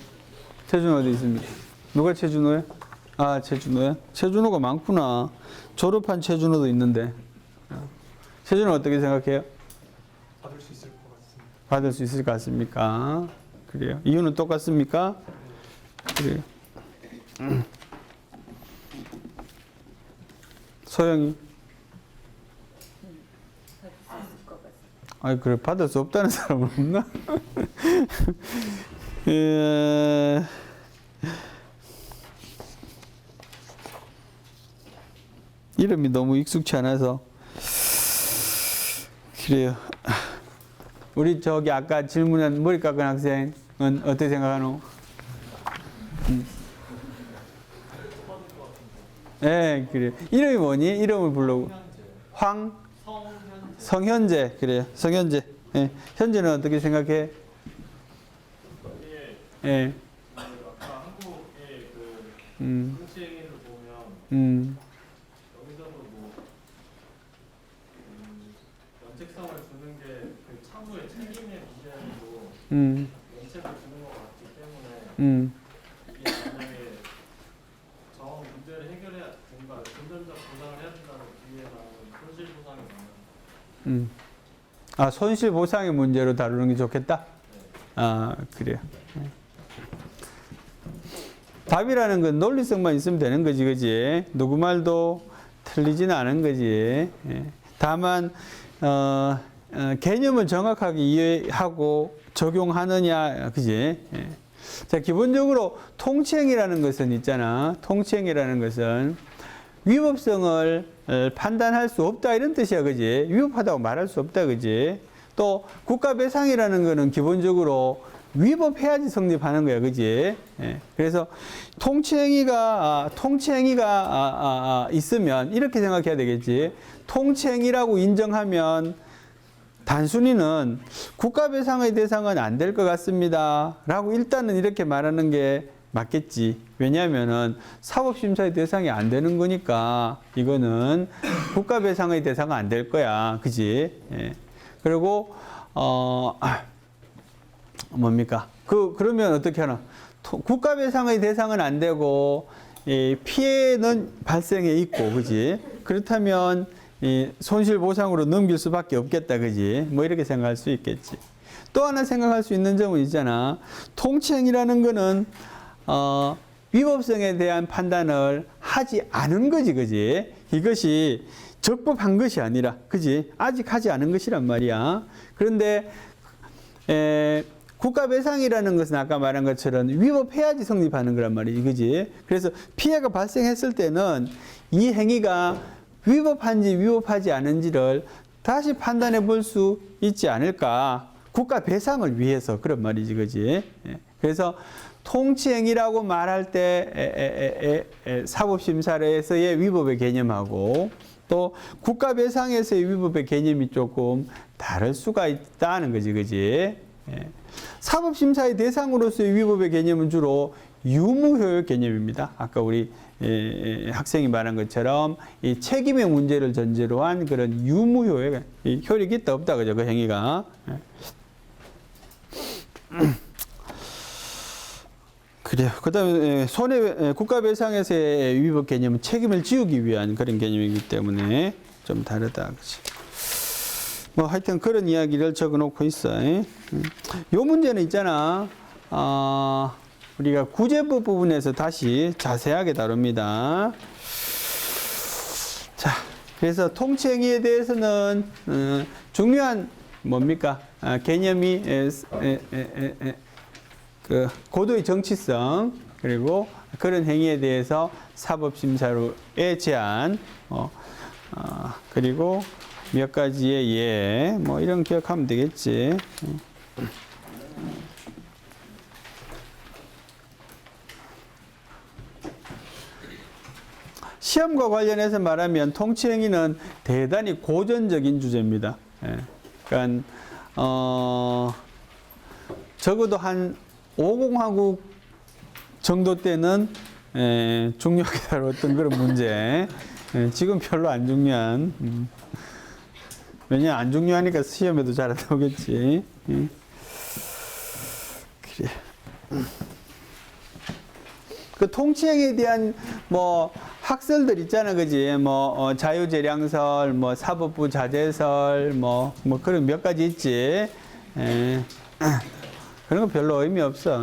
최준호 어디 있습니까? 누가 최준호야? 아, 최준호야? 최준호가 많구나. 졸업한 최준호도 있는데. 최준호 어떻게 생각해요? 받을 수 있을 것 같습니다. 받을 수 있을 것 같습니까? 그래요. 이유는 똑같습니까? 그래요. 소영이. 아니, 그래, 받을 수 없다는 사람은 없나? 이름이 너무 익숙치 않아서. 그래요. 우리 저기 아까 질문한 머리 깎은 학생은 어떻게 생각하노? 예, 그래. 이름이 뭐니? 이름을 불러고. 성현재. 그래요. 성현재. 예. 현재는 어떻게 생각해? 예. 아까 한국의 그 통치 행위를 보면 여기서도 면책성을 주는 게 그 차후의 책임의 문제로 면책을 주는 것 같기 때문에 이게 만약에 저 문제를 해결해야 뭔가 금전적 보상을 해야 된다는 뒤에 나오는 손실 보상이 나오면 아, 손실 보상의 문제로 다루는 게 좋겠다? 네. 아, 그래요. 답이라는 건 논리성만 있으면 되는 거지, 그지? 누구 말도 틀리지는 않은 거지. 예. 다만, 개념을 정확하게 이해하고 적용하느냐, 그지? 예. 자, 기본적으로 통치행위라는 것은 있잖아. 통치행위라는 것은 위법성을 판단할 수 없다, 이런 뜻이야, 그지? 위법하다고 말할 수 없다, 그지? 또 국가배상이라는 거는 기본적으로 위법해야지 성립하는 거야, 그지? 예. 그래서 통치행위가 있으면 이렇게 생각해야 되겠지. 통치행위라고 인정하면 단순히는 국가 배상의 대상은 안 될 것 같습니다. 라고 일단은 이렇게 말하는 게 맞겠지. 왜냐하면은 사법심사의 대상이 안 되는 거니까 이거는 국가 배상의 대상은 안 될 거야. 그지? 예. 그리고, 뭡니까? 그러면 어떻게 하나? 국가 배상의 대상은 안 되고, 피해는 발생해 있고, 그지? 그렇다면, 손실 보상으로 넘길 수밖에 없겠다, 그지? 뭐 이렇게 생각할 수 있겠지. 또 하나 생각할 수 있는 점은 있잖아. 통치행위라는 거는, 위법성에 대한 판단을 하지 않은 거지, 그지? 이것이 적법한 것이 아니라, 그지? 아직 하지 않은 것이란 말이야. 그런데, 국가배상이라는 것은 아까 말한 것처럼 위법해야지 성립하는 거란 말이지, 그지? 그래서 피해가 발생했을 때는 이 행위가 위법한지 위법하지 않은지를 다시 판단해 볼 수 있지 않을까. 국가배상을 위해서 그런 말이지, 그지? 그래서 통치행위라고 말할 때 사법심사에서의 위법의 개념하고 또 국가배상에서의 위법의 개념이 조금 다를 수가 있다는 거지, 그지? 사법심사의 대상으로서의 위법의 개념은 주로 유무효율 개념입니다. 아까 우리 학생이 말한 것처럼 이 책임의 문제를 전제로 한 그런 유무효율, 효력이 있다 없다, 그죠? 그 행위가. 그래요. 그 다음에 국가배상에서의 위법 개념은 책임을 지우기 위한 그런 개념이기 때문에 좀 다르다. 그치? 뭐 하여튼 그런 이야기를 적어놓고 있어. 요 문제는 있잖아. 우리가 구제법 부분에서 다시 자세하게 다룹니다. 자, 그래서 통치행위에 대해서는 중요한 뭡니까? 개념이 그 고도의 정치성, 그리고 그런 행위에 대해서 사법심사로의 제한, 그리고 몇 가지의 예, 뭐 이런 기억하면 되겠지. 시험과 관련해서 말하면 통치행위는 대단히 고전적인 주제입니다. 그러니까 적어도 한 50하국 정도 때는 중요하게 다뤘던 그런 문제. 지금 별로 안 중요한. 왜냐 안 중요하니까 시험에도 잘 안 나오겠지. 그래. 그 통치행위에 대한 뭐 학설들 있잖아, 그지? 뭐 자유재량설, 뭐 사법부 자제설, 뭐 그런 몇 가지 있지. 그런 거 별로 의미 없어.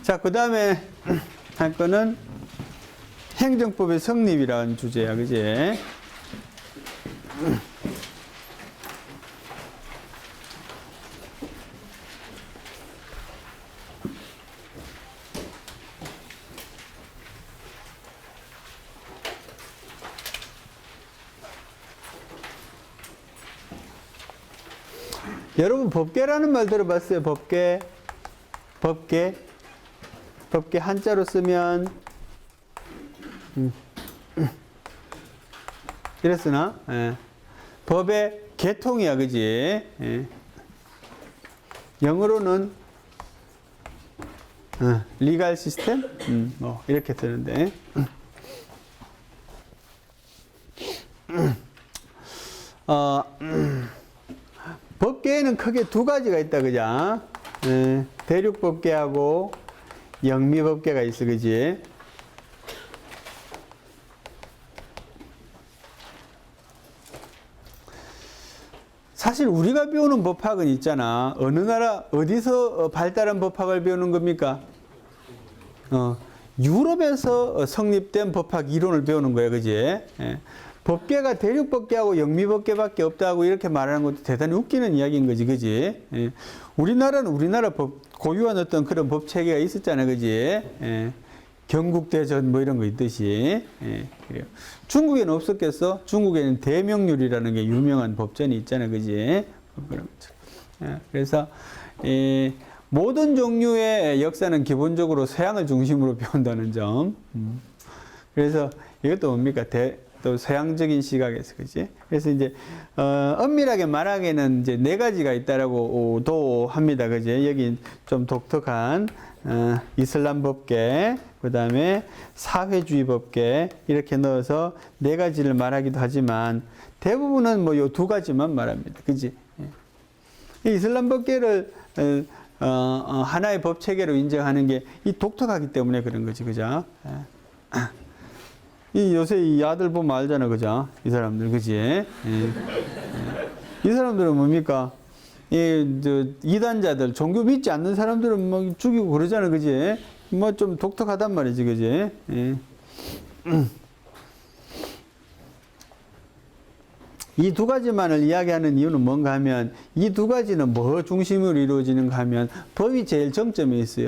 자, 그 다음에 할 거는 행정법의 성립이라는 주제야, 그지? 여러분 법계라는 말 들어봤어요? 법계 한자로 쓰면 이랬으나 법의 개통이야, 그지? 영어로는 리갈 시스템 뭐 이렇게 쓰는데 법계에는 크게 두 가지가 있다, 그죠? 대륙법계하고 영미법계가 있어, 그지? 사실 우리가 배우는 법학은 있잖아. 어느 나라, 어디서 발달한 법학을 배우는 겁니까? 유럽에서 성립된 법학 이론을 배우는 거야, 그지? 법계가 대륙법계하고 영미법계밖에 없다고 이렇게 말하는 것도 대단히 웃기는 이야기인 거지, 그지? 우리나라는 우리나라 고유한 어떤 그런 법 체계가 있었잖아, 그지? 경국대전 뭐 이런 거 있듯이. 그래요. 중국에는 없었겠어? 중국에는 대명률이라는 게 유명한 법전이 있잖아, 그지? 그런 것처럼. 그래서 모든 종류의 역사는 기본적으로 서양을 중심으로 배운다는 점. 그래서 이것도 뭡니까? 또 서양적인 시각에서, 그지? 그래서 이제, 엄밀하게 말하기에는 이제 네 가지가 있다라고 합니다. 그지? 여기 좀 독특한, 이슬람 법계, 그 다음에 사회주의 법계, 이렇게 넣어서 네 가지를 말하기도 하지만, 대부분은 뭐 요 두 가지만 말합니다. 그지? 이 이슬람 법계를, 하나의 법 체계로 인정하는 게 이 독특하기 때문에 그런 거지, 그죠? 이 요새 이 아들 보면 알잖아, 그죠? 이 사람들, 그지? 이 사람들은 뭡니까? 이단자들, 종교 믿지 않는 사람들은 막 죽이고 그러잖아, 그지? 뭐 좀 독특하단 말이지, 그지? 이 두 가지만을 이야기하는 이유는 뭔가 하면, 이 두 가지는 뭐 중심으로 이루어지는가 하면, 법이 제일 정점에 있어요.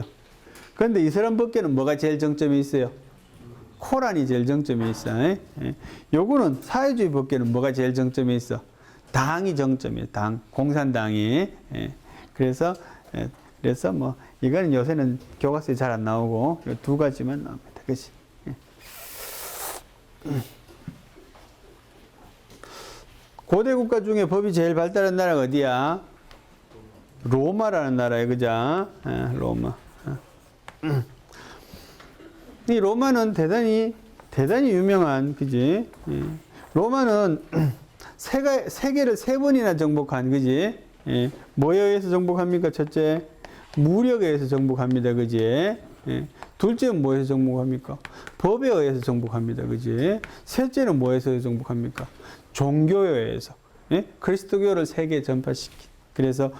그런데 이슬람 법계는 뭐가 제일 정점에 있어요? 코란이 제일 정점에 있어. 요거는 사회주의 법계는 뭐가 제일 정점에 있어? 당이 정점이에요. 당, 공산당이. 그래서 뭐 이거는 요새는 교과서에 잘 안 나오고 요 두 가지만 나옵니다. 그렇지? 고대 국가 중에 법이 제일 발달한 나라가 어디야? 로마라는 나라예요, 그죠? 로마. 이 로마는 대단히 유명한, 그지? 로마는 세계를 세 번이나 정복한, 그지? 뭐에 의해서 정복합니까? 첫째, 무력에 의해서 정복합니다, 그지? 둘째는 뭐에서 정복합니까? 법에 의해서 정복합니다, 그지? 셋째는 뭐에서 정복합니까? 종교에 의해서. 그리스도교를 세계에 전파시킨. 그래서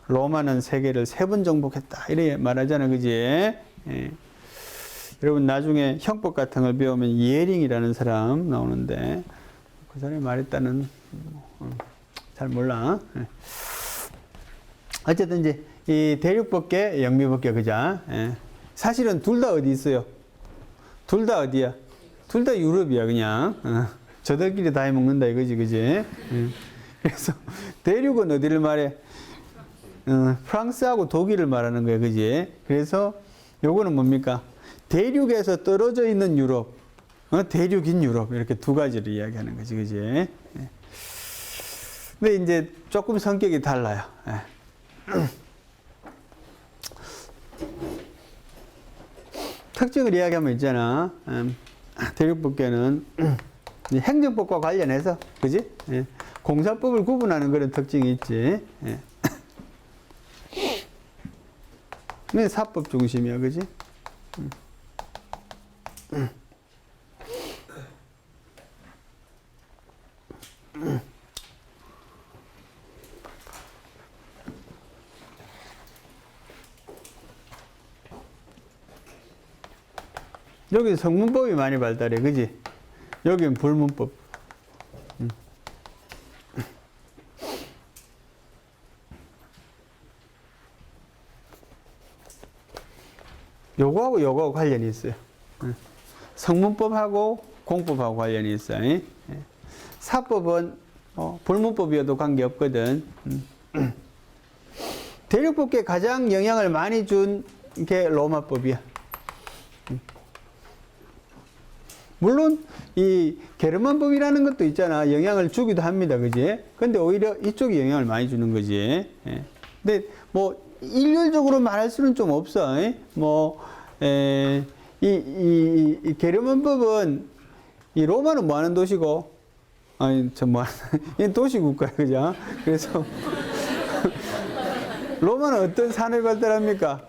로마는 세계를 세 번 정복했다, 이렇게 말하잖아, 그지? 여러분 나중에 형법 같은 걸 배우면 예링이라는 사람 나오는데 그 사람이 말했다는 잘 몰라. 어쨌든 이제 이 대륙법계, 영미법계, 그죠? 사실은 둘 다 어디 있어요? 둘 다 어디야? 둘 다 유럽이야, 그냥. 저들끼리 다 해먹는다 이거지, 그지? 그래서 대륙은 어디를 말해? 프랑스하고 독일을 말하는 거야, 그지? 그래서 요거는 뭡니까? 대륙에서 떨어져 있는 유럽, 대륙인 유럽, 이렇게 두 가지를 이야기하는 거지, 그지? 근데 이제 조금 성격이 달라요. 특징을 이야기하면 있잖아. 대륙법계는 행정법과 관련해서, 그지? 공사법을 구분하는 그런 특징이 있지. 근데 사법 중심이야, 그지? 여기 성문법이 많이 발달해, 그지? 여기는 불문법. 요거하고 관련이 있어요. 성문법하고 공법하고 관련이 있어요. 사법은 불문법이어도 관계없거든. 대륙법계에 가장 영향을 많이 준 게 로마법이야. 물론 이 게르만법이라는 것도 있잖아. 영향을 주기도 합니다, 그지? 근데 오히려 이쪽이 영향을 많이 주는 거지. 근데 뭐 일률적으로 말할 수는 좀 없어. 이 게르만법은 이 로마는 뭐 하는 도시고, 이 도시국가야, 그죠? 그래서 로마는 어떤 산업이 발달합니까?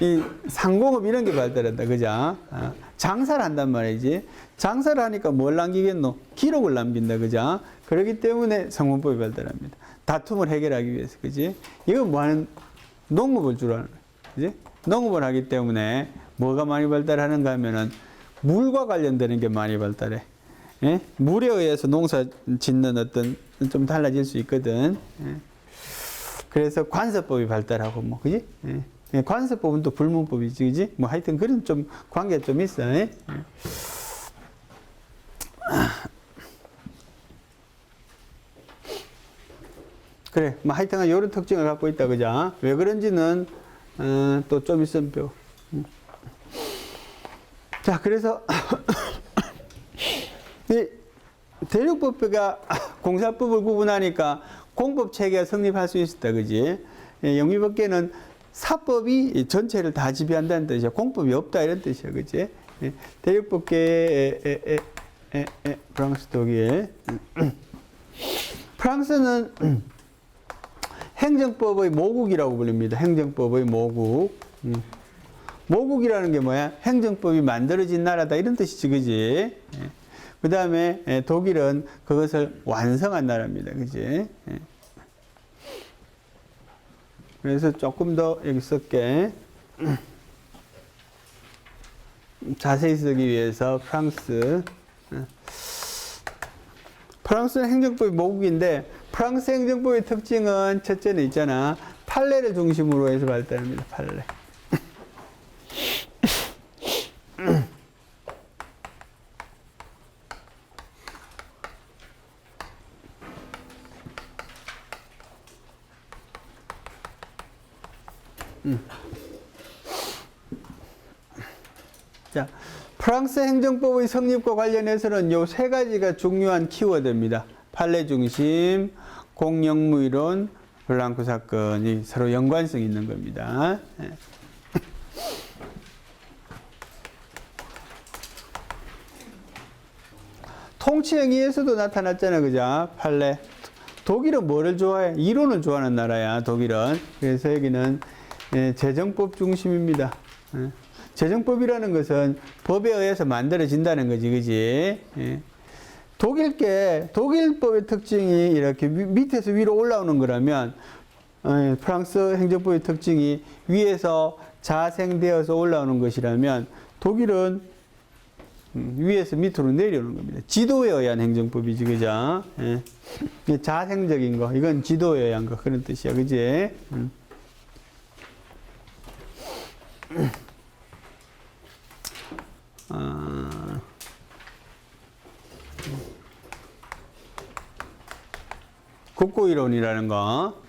이 상공업 이런 게 발달한다, 그죠? 장사를 한단 말이지. 장사를 하니까 뭘 남기겠노? 기록을 남긴다, 그죠? 그렇기 때문에 성문법이 발달합니다. 다툼을 해결하기 위해서, 그지? 이건 뭐 하는, 농업을 주로 하는 거야, 그지? 농업을 하기 때문에 뭐가 많이 발달하는가 하면은 물과 관련되는 게 많이 발달해. 물에 의해서 농사 짓는 어떤 좀 달라질 수 있거든. 그래서 관서법이 발달하고 뭐, 그지? 관서법은 또 불문법이지, 그지? 뭐 하여튼 그런 좀 관계가 좀 있어. 그래, 뭐 하여튼 이런 특징을 갖고 있다, 그죠? 왜 그런지는 또 좀 있으면 배워. 자, 그래서 이 대륙법가 공사법을 구분하니까 공법 체계가 성립할 수 있었다, 그지? 예, 영미법계는 사법이 전체를 다 지배한다는 뜻이야. 공법이 없다 이런 뜻이야, 그지? 예, 대륙법계 프랑스, 독일. 프랑스는 행정법의 모국이라고 불립니다. 행정법의 모국. 모국이라는 게 뭐야? 행정법이 만들어진 나라다 이런 뜻이지, 그지? 그 다음에 독일은 그것을 완성한 나라입니다, 그지? 그래서 조금 더 여기 쓸게. 자세히 쓰기 위해서 프랑스는 행정법이 모국인데 프랑스 행정법의 특징은 첫째는 있잖아. 판례를 중심으로 해서 발달합니다. 판례. 자, 프랑스 행정법의 성립과 관련해서는 요 세 가지가 중요한 키워드입니다. 판례 중심, 공영무 이론, 블랑크 사건이 서로 연관성이 있는 겁니다. 통치행위에서도 나타났잖아, 그죠? 판례. 독일은 뭐를 좋아해? 이론을 좋아하는 나라야, 독일은. 그래서 여기는 재정법 중심입니다. 재정법이라는 것은 법에 의해서 만들어진다는 거지, 그지? 독일법의 특징이 이렇게 밑에서 위로 올라오는 거라면, 프랑스 행정법의 특징이 위에서 자생되어서 올라오는 것이라면, 독일은 위에서 밑으로 내려오는 겁니다. 지도에 의한 행정법이지, 그죠? 자생적인 거, 이건 지도에 의한 거, 그런 뜻이야, 그지? 국고이론이라는 거.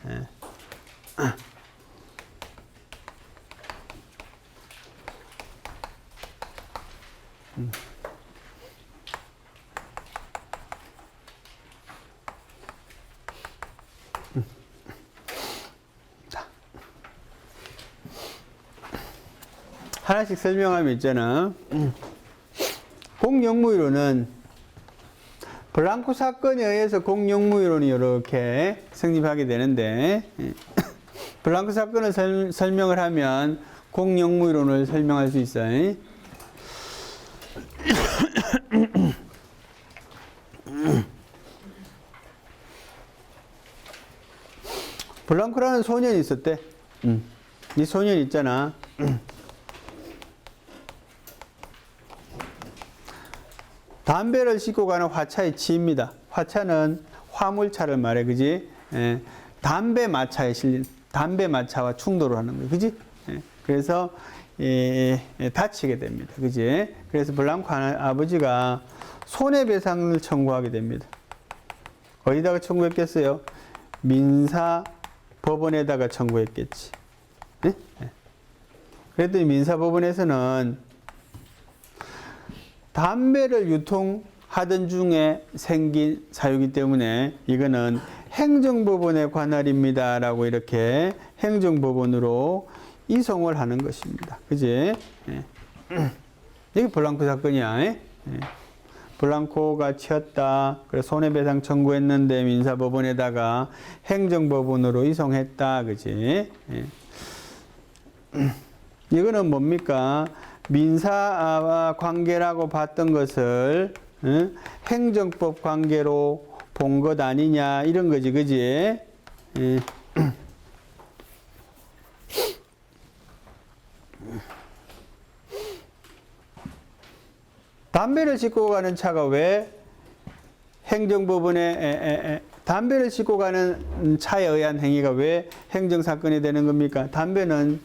하나씩 설명하면 있잖아. 공영무이론은 블랑코 사건에 의해서 공영무이론이 이렇게 성립하게 되는데, 블랑코 사건을 설명을 하면 공영무이론을 설명할 수 있어요. 블랑코라는 소년이 있었대. 이 소년 있잖아. 담배를 싣고 가는 화차의 치입니다. 화차는 화물차를 말해, 그지? 담배 마차에 실린, 담배 마차와 충돌을 하는 거예요, 그지? 그래서 다치게 됩니다, 그지? 그래서 블랑코 아버지가 손해배상을 청구하게 됩니다. 어디다가 청구했겠어요? 민사법원에다가 청구했겠지. 그랬더니 민사법원에서는 담배를 유통하던 중에 생긴 사유이기 때문에 이거는 행정법원의 관할입니다 라고 이렇게 행정법원으로 이송을 하는 것입니다. 그지? 이게 블랑코 사건이야. 블랑코가 치었다. 그래서 손해배상 청구했는데 민사법원에다가 행정법원으로 이송했다. 그지? 이거는 뭡니까? 민사 관계라고 봤던 것을 행정법 관계로 본 것 아니냐 이런 거지, 그지? 담배를 싣고 가는 차가 왜 행정법원에 담배를 싣고 가는 차에 의한 행위가 왜 행정사건이 되는 겁니까? 담배는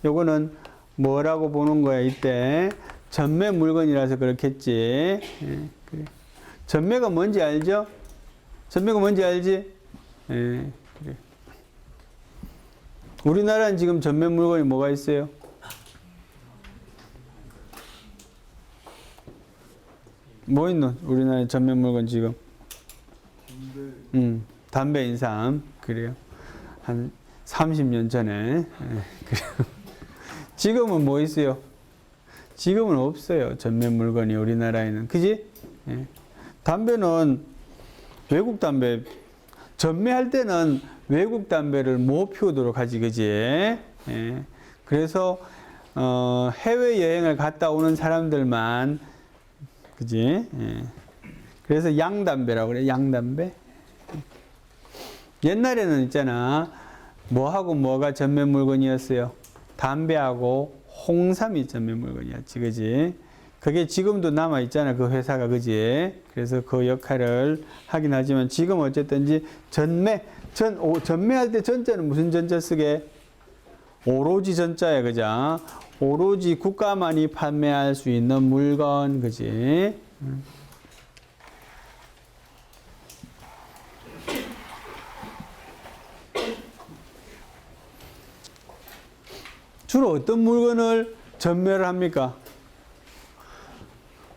요거는 뭐라고 보는 거야, 이때? 전매 물건이라서 그렇겠지. 그래. 전매가 뭔지 알죠? 전매가 뭔지 알지? 그래. 우리나라는 지금 전매 물건이 뭐가 있어요? 뭐 있노? 우리나라의 전매 물건 지금. 담배 인삼. 그래요. 한 30년 전에. 그래요. 지금은 뭐 있어요? 지금은 없어요. 전매 물건이 우리나라에는. 그지? 예. 담배는 외국 담배, 전매할 때는 외국 담배를 못 피우도록 하지, 그지? 예. 그래서, 해외여행을 갔다 오는 사람들만, 그지? 예. 그래서 양담배라고 그래, 양담배. 옛날에는 있잖아, 뭐하고 뭐가 전매 물건이었어요? 담배하고 홍삼이 전매 물건이었지, 그지? 그게 지금도 남아있잖아, 그 회사가, 그지? 그래서 그 역할을 하긴 하지만 지금 어쨌든지 전매할 때 전자는 무슨 전자 쓰게? 오로지 전자야, 그죠? 오로지 국가만이 판매할 수 있는 물건, 그지? 주로 어떤 물건을 전매를 합니까?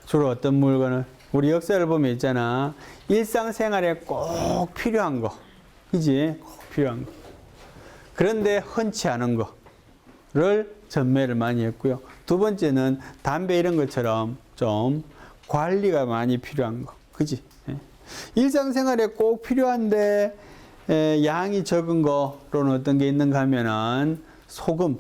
주로 어떤 물건을? 우리 역사를 보면 있잖아. 일상생활에 꼭 필요한 거. 그지? 꼭 필요한 거. 그런데 흔치 않은 거를 전매를 많이 했고요. 두 번째는 담배 이런 것처럼 좀 관리가 많이 필요한 거. 그지? 일상생활에 꼭 필요한데 양이 적은 거로는 어떤 게 있는가 하면은 소금,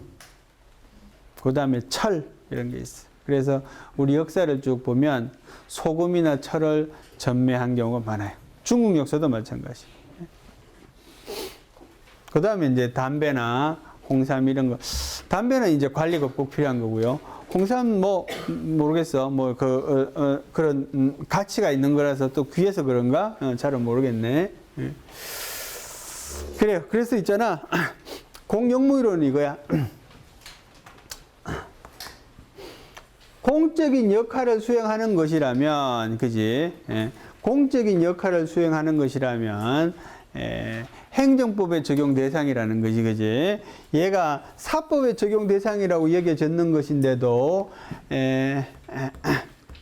그 다음에 철 이런 게 있어요. 그래서 우리 역사를 쭉 보면 소금이나 철을 전매한 경우가 많아요. 중국 역사도 마찬가지. 그 다음에 이제 담배나 홍삼 이런 거. 담배는 이제 관리가 꼭 필요한 거고요. 홍삼 뭐 모르겠어. 뭐 그런 가치가 있는 거라서 또 귀해서 그런가? 잘은 모르겠네. 그래요. 그래서 있잖아. 공용무이론은 이거야. 공적인 역할을 수행하는 것이라면, 그지? 공적인 역할을 수행하는 것이라면, 행정법의 적용 대상이라는 것이, 그지? 얘가 사법의 적용 대상이라고 여겨졌는 것인데도,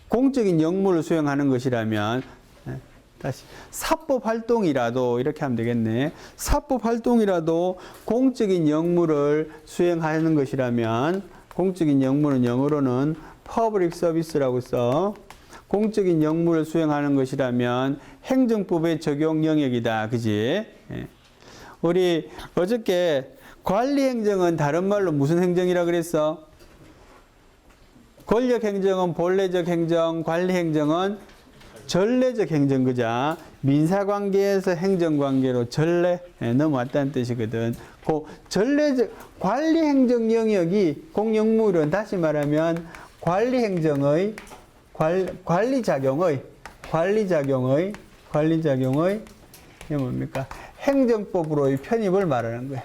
공적인 역무를 수행하는 것이라면, 다시, 사법 활동이라도, 이렇게 하면 되겠네. 사법 활동이라도 공적인 역무를 수행하는 것이라면, 공적인 역무는 영어로는 퍼블릭 서비스라고 써. 공적인 역무를 수행하는 것이라면 행정법의 적용 영역이다. 그지? 우리 어저께 관리행정은 다른 말로 무슨 행정이라 그랬어? 권력행정은 본래적 행정, 관리행정은 전례적 행정, 그자? 민사관계에서 행정관계로 전례 넘어왔다는 뜻이거든. 그 전례적 관리행정 영역이 공용무론 다시 말하면 관리행정의 관리작용의 이게 뭡니까? 행정법으로의 편입을 말하는 거야.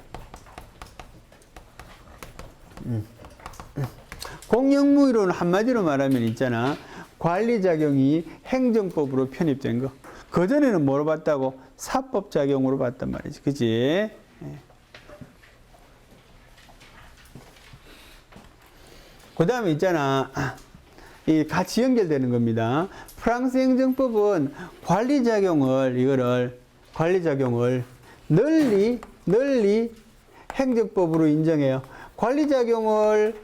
공용무이론은 한마디로 말하면 있잖아. 관리작용이 행정법으로 편입된 거. 그전에는 뭐로 봤다고? 사법작용으로 봤단 말이지. 그치? 그 다음에 있잖아. 이 같이 연결되는 겁니다. 프랑스 행정법은 관리작용을 널리 행정법으로 인정해요. 관리작용을,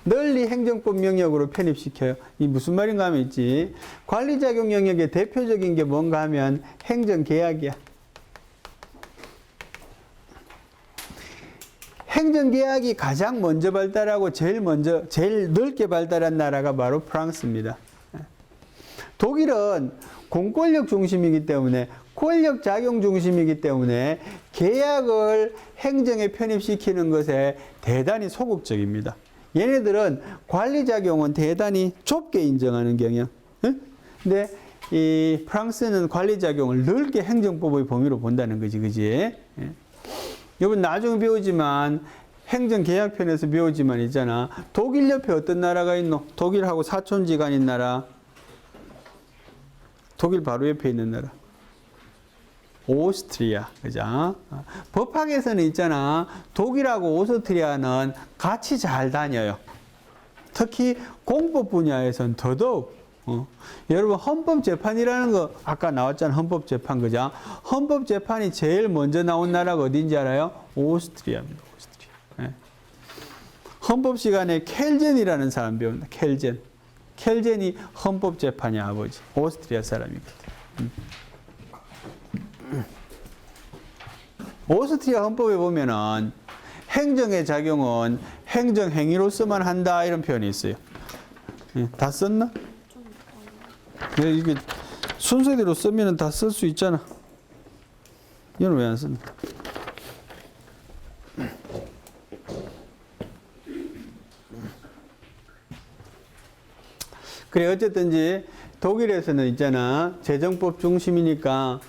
널리 행정법 영역으로 편입시켜요. 이 무슨 말인가 하면 있지. 관리작용 영역의 대표적인 게 뭔가 하면 행정계약이야. 행정계약이 가장 먼저 발달하고 제일 넓게 발달한 나라가 바로 프랑스입니다. 독일은 공권력 중심이기 때문에, 권력 작용 중심이기 때문에 계약을 행정에 편입시키는 것에 대단히 소극적입니다. 얘네들은 관리작용은 대단히 좁게 인정하는 경향. 근데 이 프랑스는 관리작용을 넓게 행정법의 범위로 본다는 거지, 그지? 여러분 나중에 배우지만 행정계약편에서 배우지만 있잖아. 독일 옆에 어떤 나라가 있노? 독일하고 사촌지간인 나라. 독일 바로 옆에 있는 나라. 오스트리아, 그죠? 법학에서는 있잖아. 독일하고 오스트리아는 같이 잘 다녀요. 특히 공법 분야에서는 더더욱 여러분 헌법재판이라는 거 아까 나왔잖아요. 헌법재판 그죠? 헌법재판이 제일 먼저 나온 나라가 어딘지 알아요? 오스트리아입니다. 오스트리아. 네. 헌법 시간에 켈젠이라는 사람 배운다. 켈젠. 켈젠이 헌법재판의 아버지. 오스트리아 사람이거든. 오스트리아 헌법에 보면은 행정의 작용은 행정행위로서만 한다 이런 표현이 있어요. 다 썼나? 이게 순서대로 쓰면 다 쓸 수 있잖아. 이건 왜 안 썼나? 그래 어쨌든지 독일에서는 있잖아 재정법 중심이니까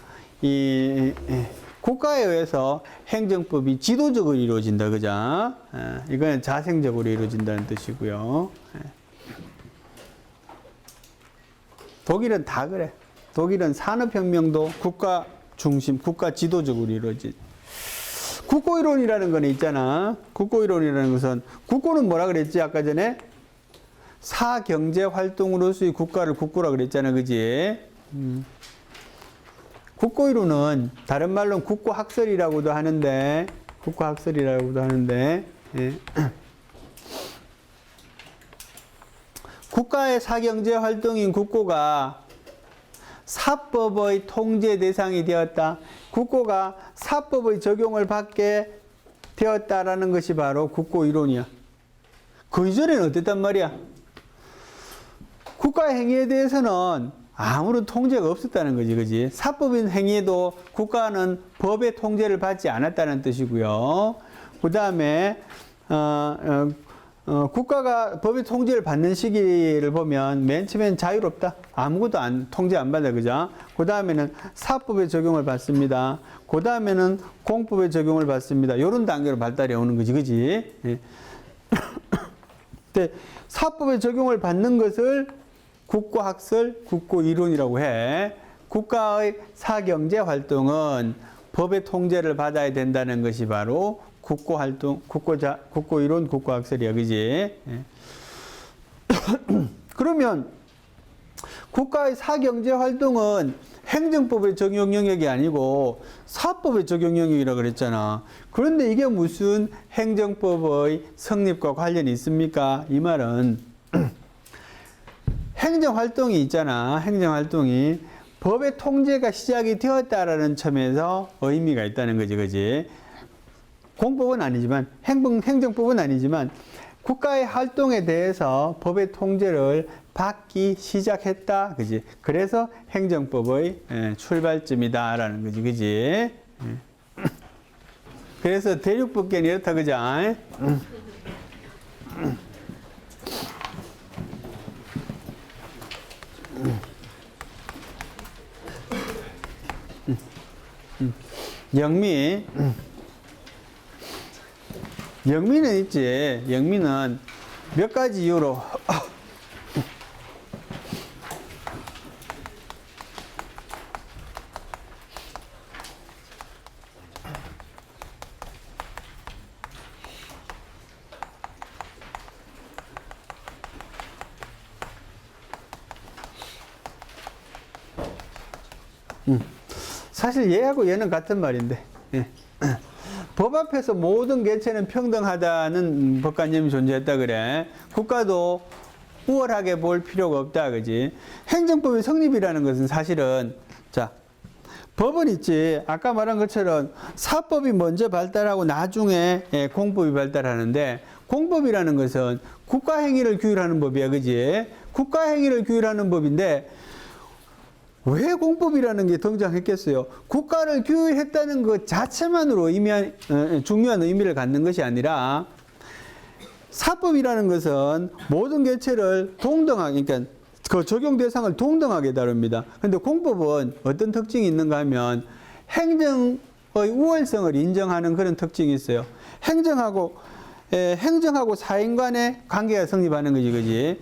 이 국가에 의해서 행정법이 지도적으로 이루어진다 그죠? 이거는 자생적으로 이루어진다는 뜻이고요. 독일은 다 그래. 독일은 산업혁명도 국가 중심, 국가 지도적으로 이루어지. 국고이론이라는 거는 있잖아. 국고이론이라는 것은 국고는 뭐라 그랬지 아까 전에? 사경제 활동으로서의 국가를 국고라 그랬잖아, 그지? 국고이론은 다른 말로는 국고학설이라고도 하는데, 예. 국가의 사경제 활동인 국고가 사법의 통제 대상이 되었다. 국고가 사법의 적용을 받게 되었다라는 것이 바로 국고이론이야. 그 이전에는 어땠단 말이야? 국가 행위에 대해서는 아무런 통제가 없었다는 거지, 그지? 사법인 행위에도 국가는 법의 통제를 받지 않았다는 뜻이고요. 그 다음에 국가가 법의 통제를 받는 시기를 보면 맨 처음엔 자유롭다. 아무것도 통제 안 받아, 그죠? 그 다음에는 사법의 적용을 받습니다. 그 다음에는 공법의 적용을 받습니다. 이런 단계로 발달해 오는 거지, 그지? 예. 근데 사법의 적용을 받는 것을 국고학설, 국고이론이라고 해. 국가의 사경제 활동은 법의 통제를 받아야 된다는 것이 바로 국고활동, 국고이론, 국고학설이야, 그지? 그러면 국가의 사경제 활동은 행정법의 적용 영역이 아니고 사법의 적용 영역이라고 그랬잖아. 그런데 이게 무슨 행정법의 성립과 관련이 있습니까? 이 말은 행정활동이 있잖아. 행정활동이 법의 통제가 시작이 되었다라는 점에서 의미가 있다는 거지, 그지? 공법은 아니지만, 행정법은 아니지만, 국가의 활동에 대해서 법의 통제를 받기 시작했다, 그지? 그래서 행정법의 출발점이다라는 거지, 그지? 그래서 대륙법계는 이렇다, 그죠? 영미는 있지. 영미는 몇 가지 이유로 사실 얘하고 얘는 같은 말인데, 예. 법 앞에서 모든 개체는 평등하다는 법관념이 존재했다 그래. 국가도 우월하게 볼 필요가 없다, 그지? 행정법의 성립이라는 것은 사실은, 자, 법은 있지. 아까 말한 것처럼 사법이 먼저 발달하고 나중에 공법이 발달하는데, 공법이라는 것은 국가행위를 규율하는 법이야, 그지? 국가행위를 규율하는 법인데, 왜 공법이라는 게 등장했겠어요? 국가를 규율했다는 것 자체만으로 중요한 의미를 갖는 것이 아니라 사법이라는 것은 모든 개체를 동등하게, 그러니까 그 적용 대상을 동등하게 다룹니다. 그런데 공법은 어떤 특징이 있는가 하면 행정의 우월성을 인정하는 그런 특징이 있어요. 행정하고 사인 간의 관계가 성립하는 거지, 그지?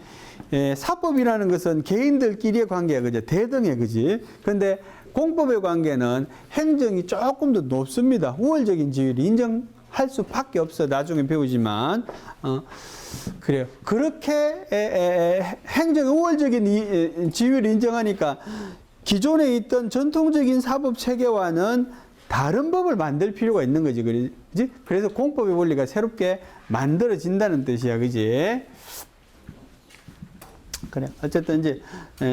사법이라는 것은 개인들끼리의 관계야, 그죠? 대등해, 그지? 근데 공법의 관계는 행정이 조금 더 높습니다. 우월적인 지위를 인정할 할 수밖에 없어. 나중에 배우지만. 그래요. 그렇게 행정의 우월적인 지위를 인정하니까 기존에 있던 전통적인 사법 체계와는 다른 법을 만들 필요가 있는 거지. 그지? 그래서 공법의 원리가 새롭게 만들어진다는 뜻이야. 그지? 그래. 어쨌든 이제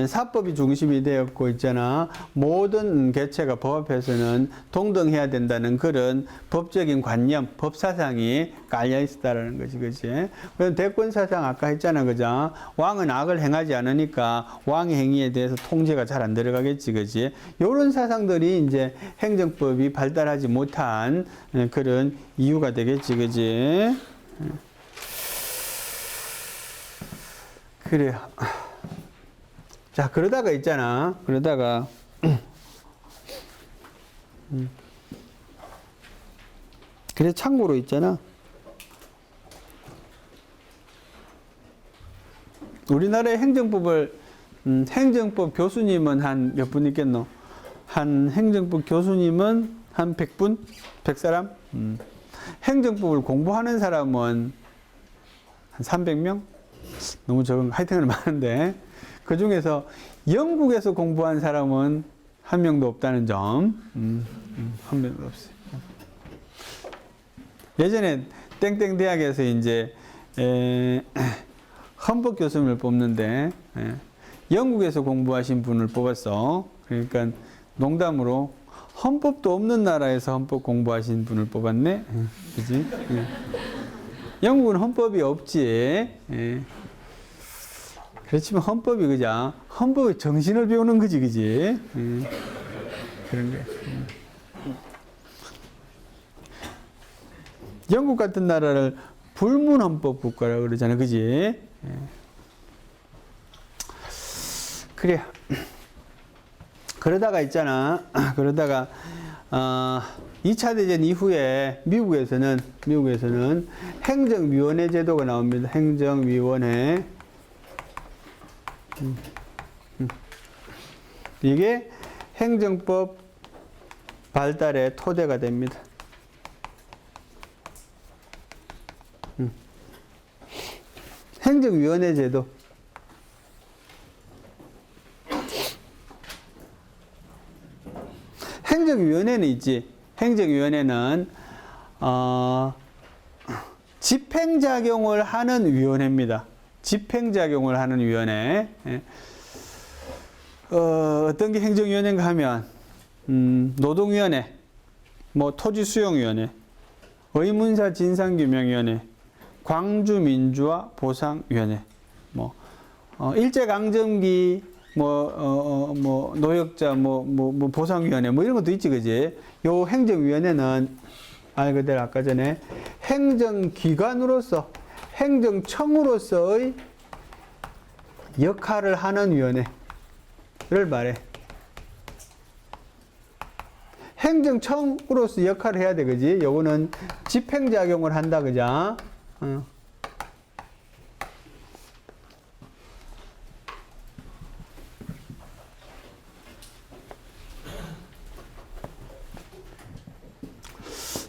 사법이 중심이 되었고 있잖아. 모든 개체가 법 앞에서는 동등해야 된다는 그런 법적인 관념, 법 사상이 깔려 있었다라는 거지, 그지? 그럼 대권 사상 아까 했잖아, 그죠? 왕은 악을 행하지 않으니까 왕의 행위에 대해서 통제가 잘 안 들어가겠지, 그지? 요런 사상들이 이제 행정법이 발달하지 못한 그런 이유가 되겠지, 그지? 그래요. 자, 그러다가 있잖아. 그러다가, 그래, 참고로 있잖아. 우리나라의 행정법을, 행정법 교수님은 한 몇 분 있겠노? 한 행정법 교수님은 한 100분? 100사람? 행정법을 공부하는 사람은 한 300명? 너무 적은, 하여튼 많은데, 그 중에서 영국에서 공부한 사람은 한 명도 없다는 점, 한 명도 없어요. 예전에 땡땡 대학에서 이제, 헌법 교수님을 뽑는데, 영국에서 공부하신 분을 뽑았어. 그러니까 농담으로 헌법도 없는 나라에서 헌법 공부하신 분을 뽑았네. 그지? 영국은 헌법이 없지. 그렇지만 헌법이 그자 헌법의 정신을 배우는 거지, 그지? 그런 게. 영국 같은 나라를 불문헌법 국가라고 그러잖아, 그지? 그래. 그러다가 있잖아. 그러다가 2차 대전 이후에 미국에서는 행정위원회 제도가 나옵니다. 행정위원회. 이게 행정법 발달의 토대가 됩니다. 행정위원회 제도. 행정위원회는 있지. 행정위원회는 집행작용을 하는 위원회입니다. 집행작용을 하는 위원회. 어떤 게 행정위원회인가 하면 노동위원회, 뭐 토지수용위원회, 의문사 진상규명위원회, 광주민주화 보상위원회, 뭐 일제강점기 뭐 노역자 뭐 보상위원회 뭐 이런 것도 있지, 그지? 요 행정위원회는 말 그대로 아까 전에 행정기관으로서 행정청으로서의 역할을 하는 위원회를 말해. 행정청으로서 역할을 해야 돼, 그지? 요거는 집행작용을 한다, 그죠?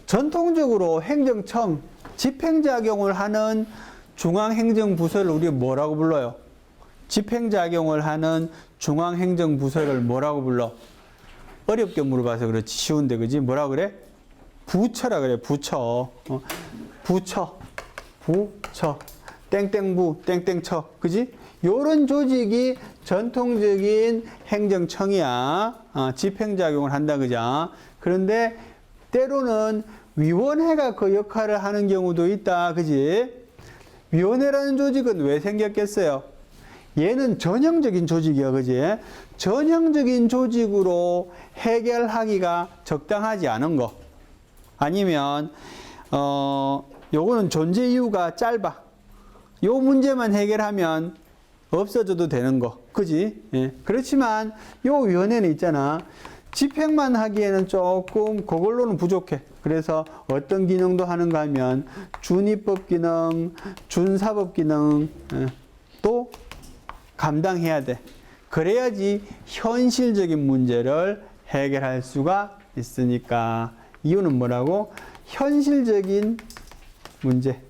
전통적으로 행정청, 집행작용을 하는 중앙행정부서를 우리가 뭐라고 불러요? 집행작용을 하는 중앙행정부서를 뭐라고 불러? 어렵게 물어봐서 그렇지. 쉬운데, 그지? 뭐라 그래? 부처라 그래, 부처. 부처. 땡땡부, 땡땡처. 그지? 요런 조직이 전통적인 행정청이야. 집행작용을 한다, 그죠? 그런데 때로는 위원회가 그 역할을 하는 경우도 있다, 그지? 위원회라는 조직은 왜 생겼겠어요? 얘는 전형적인 조직이야, 그지? 전형적인 조직으로 해결하기가 적당하지 않은 거. 아니면, 요거는 존재 이유가 짧아. 요 문제만 해결하면 없어져도 되는 거. 그지? 예. 그렇지만, 요 위원회는 있잖아. 집행만 하기에는 조금 그걸로는 부족해. 그래서 어떤 기능도 하는가 하면 준입법 기능, 준사법 기능 또 감당해야 돼. 그래야지 현실적인 문제를 해결할 수가 있으니까. 이유는 뭐라고? 현실적인 문제.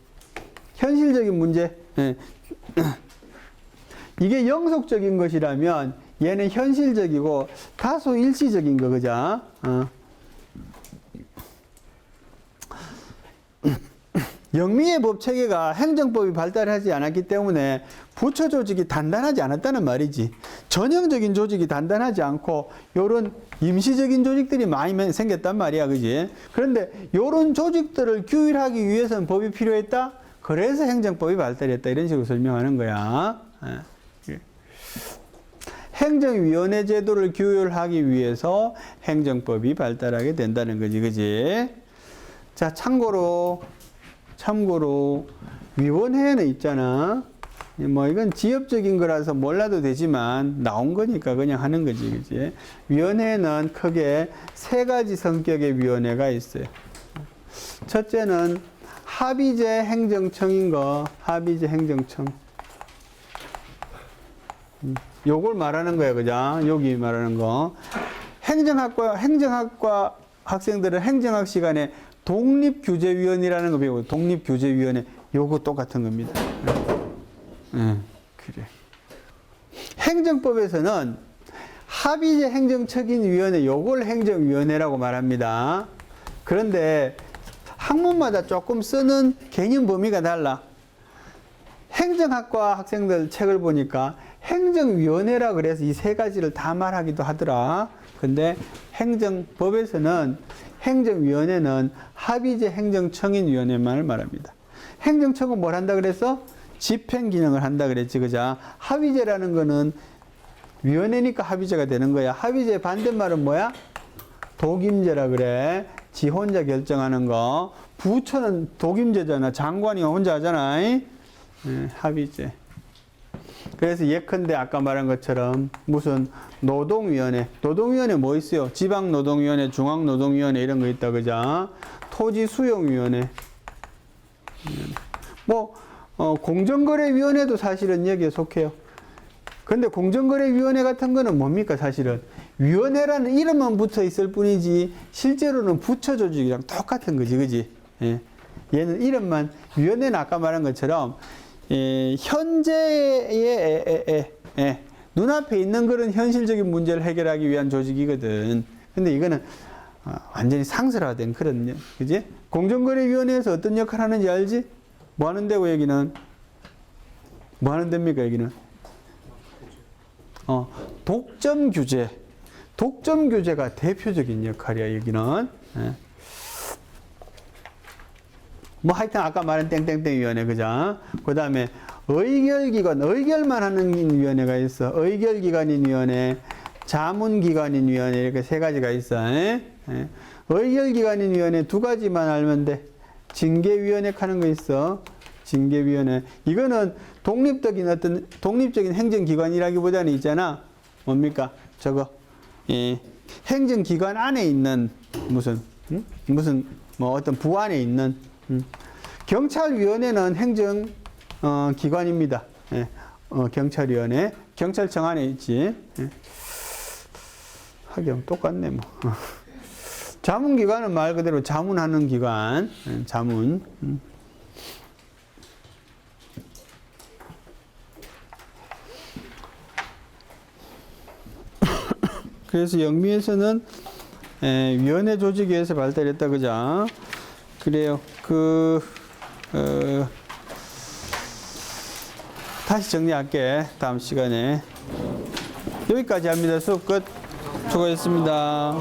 현실적인 문제. 예. 이게 영속적인 것이라면 얘는 현실적이고 다소 일시적인 거, 그죠? 영미의 법 체계가 행정법이 발달하지 않았기 때문에 부처 조직이 단단하지 않았다는 말이지. 전형적인 조직이 단단하지 않고 요런 임시적인 조직들이 많이 생겼단 말이야, 그지? 그런데 요런 조직들을 규율하기 위해서는 법이 필요했다? 그래서 행정법이 발달했다. 이런 식으로 설명하는 거야. 행정위원회 제도를 규율하기 위해서 행정법이 발달하게 된다는 거지, 그지? 자, 참고로 위원회는 있잖아. 뭐 이건 지엽적인 거라서 몰라도 되지만 나온 거니까 그냥 하는 거지, 그지? 위원회는 크게 세 가지 성격의 위원회가 있어요. 첫째는 합의제 행정청인 거, 합의제 행정청. 요걸 말하는 거야, 그죠? 여기 말하는 거. 행정학과 학생들은 행정학 시간에 독립규제위원이라는 거 배우고, 독립규제위원회. 요거 똑같은 겁니다. 그래. 행정법에서는 합의제 행정처기위원회, 요걸 행정위원회라고 말합니다. 그런데 학문마다 조금 쓰는 개념 범위가 달라. 행정학과 학생들 책을 보니까 행정위원회라 그래서 이 세 가지를 다 말하기도 하더라. 근데 행정법에서는 행정위원회는 합의제 행정청인위원회만을 말합니다. 행정청은 뭘 한다 그래서? 집행기능을 한다 그랬지, 그죠? 합의제라는 거는 위원회니까 합의제가 되는 거야. 합의제 반대말은 뭐야? 독임제라 그래. 지 혼자 결정하는 거. 부처는 독임제잖아. 장관이 혼자 하잖아. 합의제. 그래서 예컨대 아까 말한 것처럼 무슨 노동위원회. 노동위원회 뭐 있어요? 지방노동위원회, 중앙노동위원회 이런 거 있다, 그죠? 토지수용위원회. 뭐 공정거래위원회도 사실은 여기에 속해요. 근데 공정거래위원회 같은 거는 뭡니까, 사실은? 위원회라는 이름만 붙어 있을 뿐이지 실제로는 부처 조직이랑 똑같은 거지, 그지? 예. 얘는 이름만, 위원회는 아까 말한 것처럼 현재의 눈앞에 있는 그런 현실적인 문제를 해결하기 위한 조직이거든. 근데 이거는 완전히 상설화된 그런, 그지? 공정거래위원회에서 어떤 역할을 하는지 알지? 뭐 하는 데고, 여기는? 뭐 하는 데입니까, 여기는? 독점 규제. 독점 규제가 대표적인 역할이야, 여기는. 뭐 하여튼 아까 말한 땡땡땡 위원회, 그죠? 그 다음에 의결기관, 의결만 하는 위원회가 있어. 의결기관인 위원회, 자문기관인 위원회, 이렇게 세 가지가 있어. 의결기관인 위원회 두 가지만 알면 돼. 징계위원회 하는 거 있어. 징계위원회. 이거는 독립적인 행정기관이라기보다는 있잖아. 뭡니까? 저거. 행정기관 안에 있는 무슨 뭐 어떤 부 안에 있는 경찰위원회는 행정기관입니다. 경찰위원회. 경찰청 안에 있지. 하긴 똑같네, 뭐. 자문기관은 말 그대로 자문하는 기관. 자문. 그래서 영미에서는 위원회 조직에서 발달했다, 그죠? 그래요. 다시 정리할게. 다음 시간에. 여기까지 합니다. 수업 끝. 수고했습니다.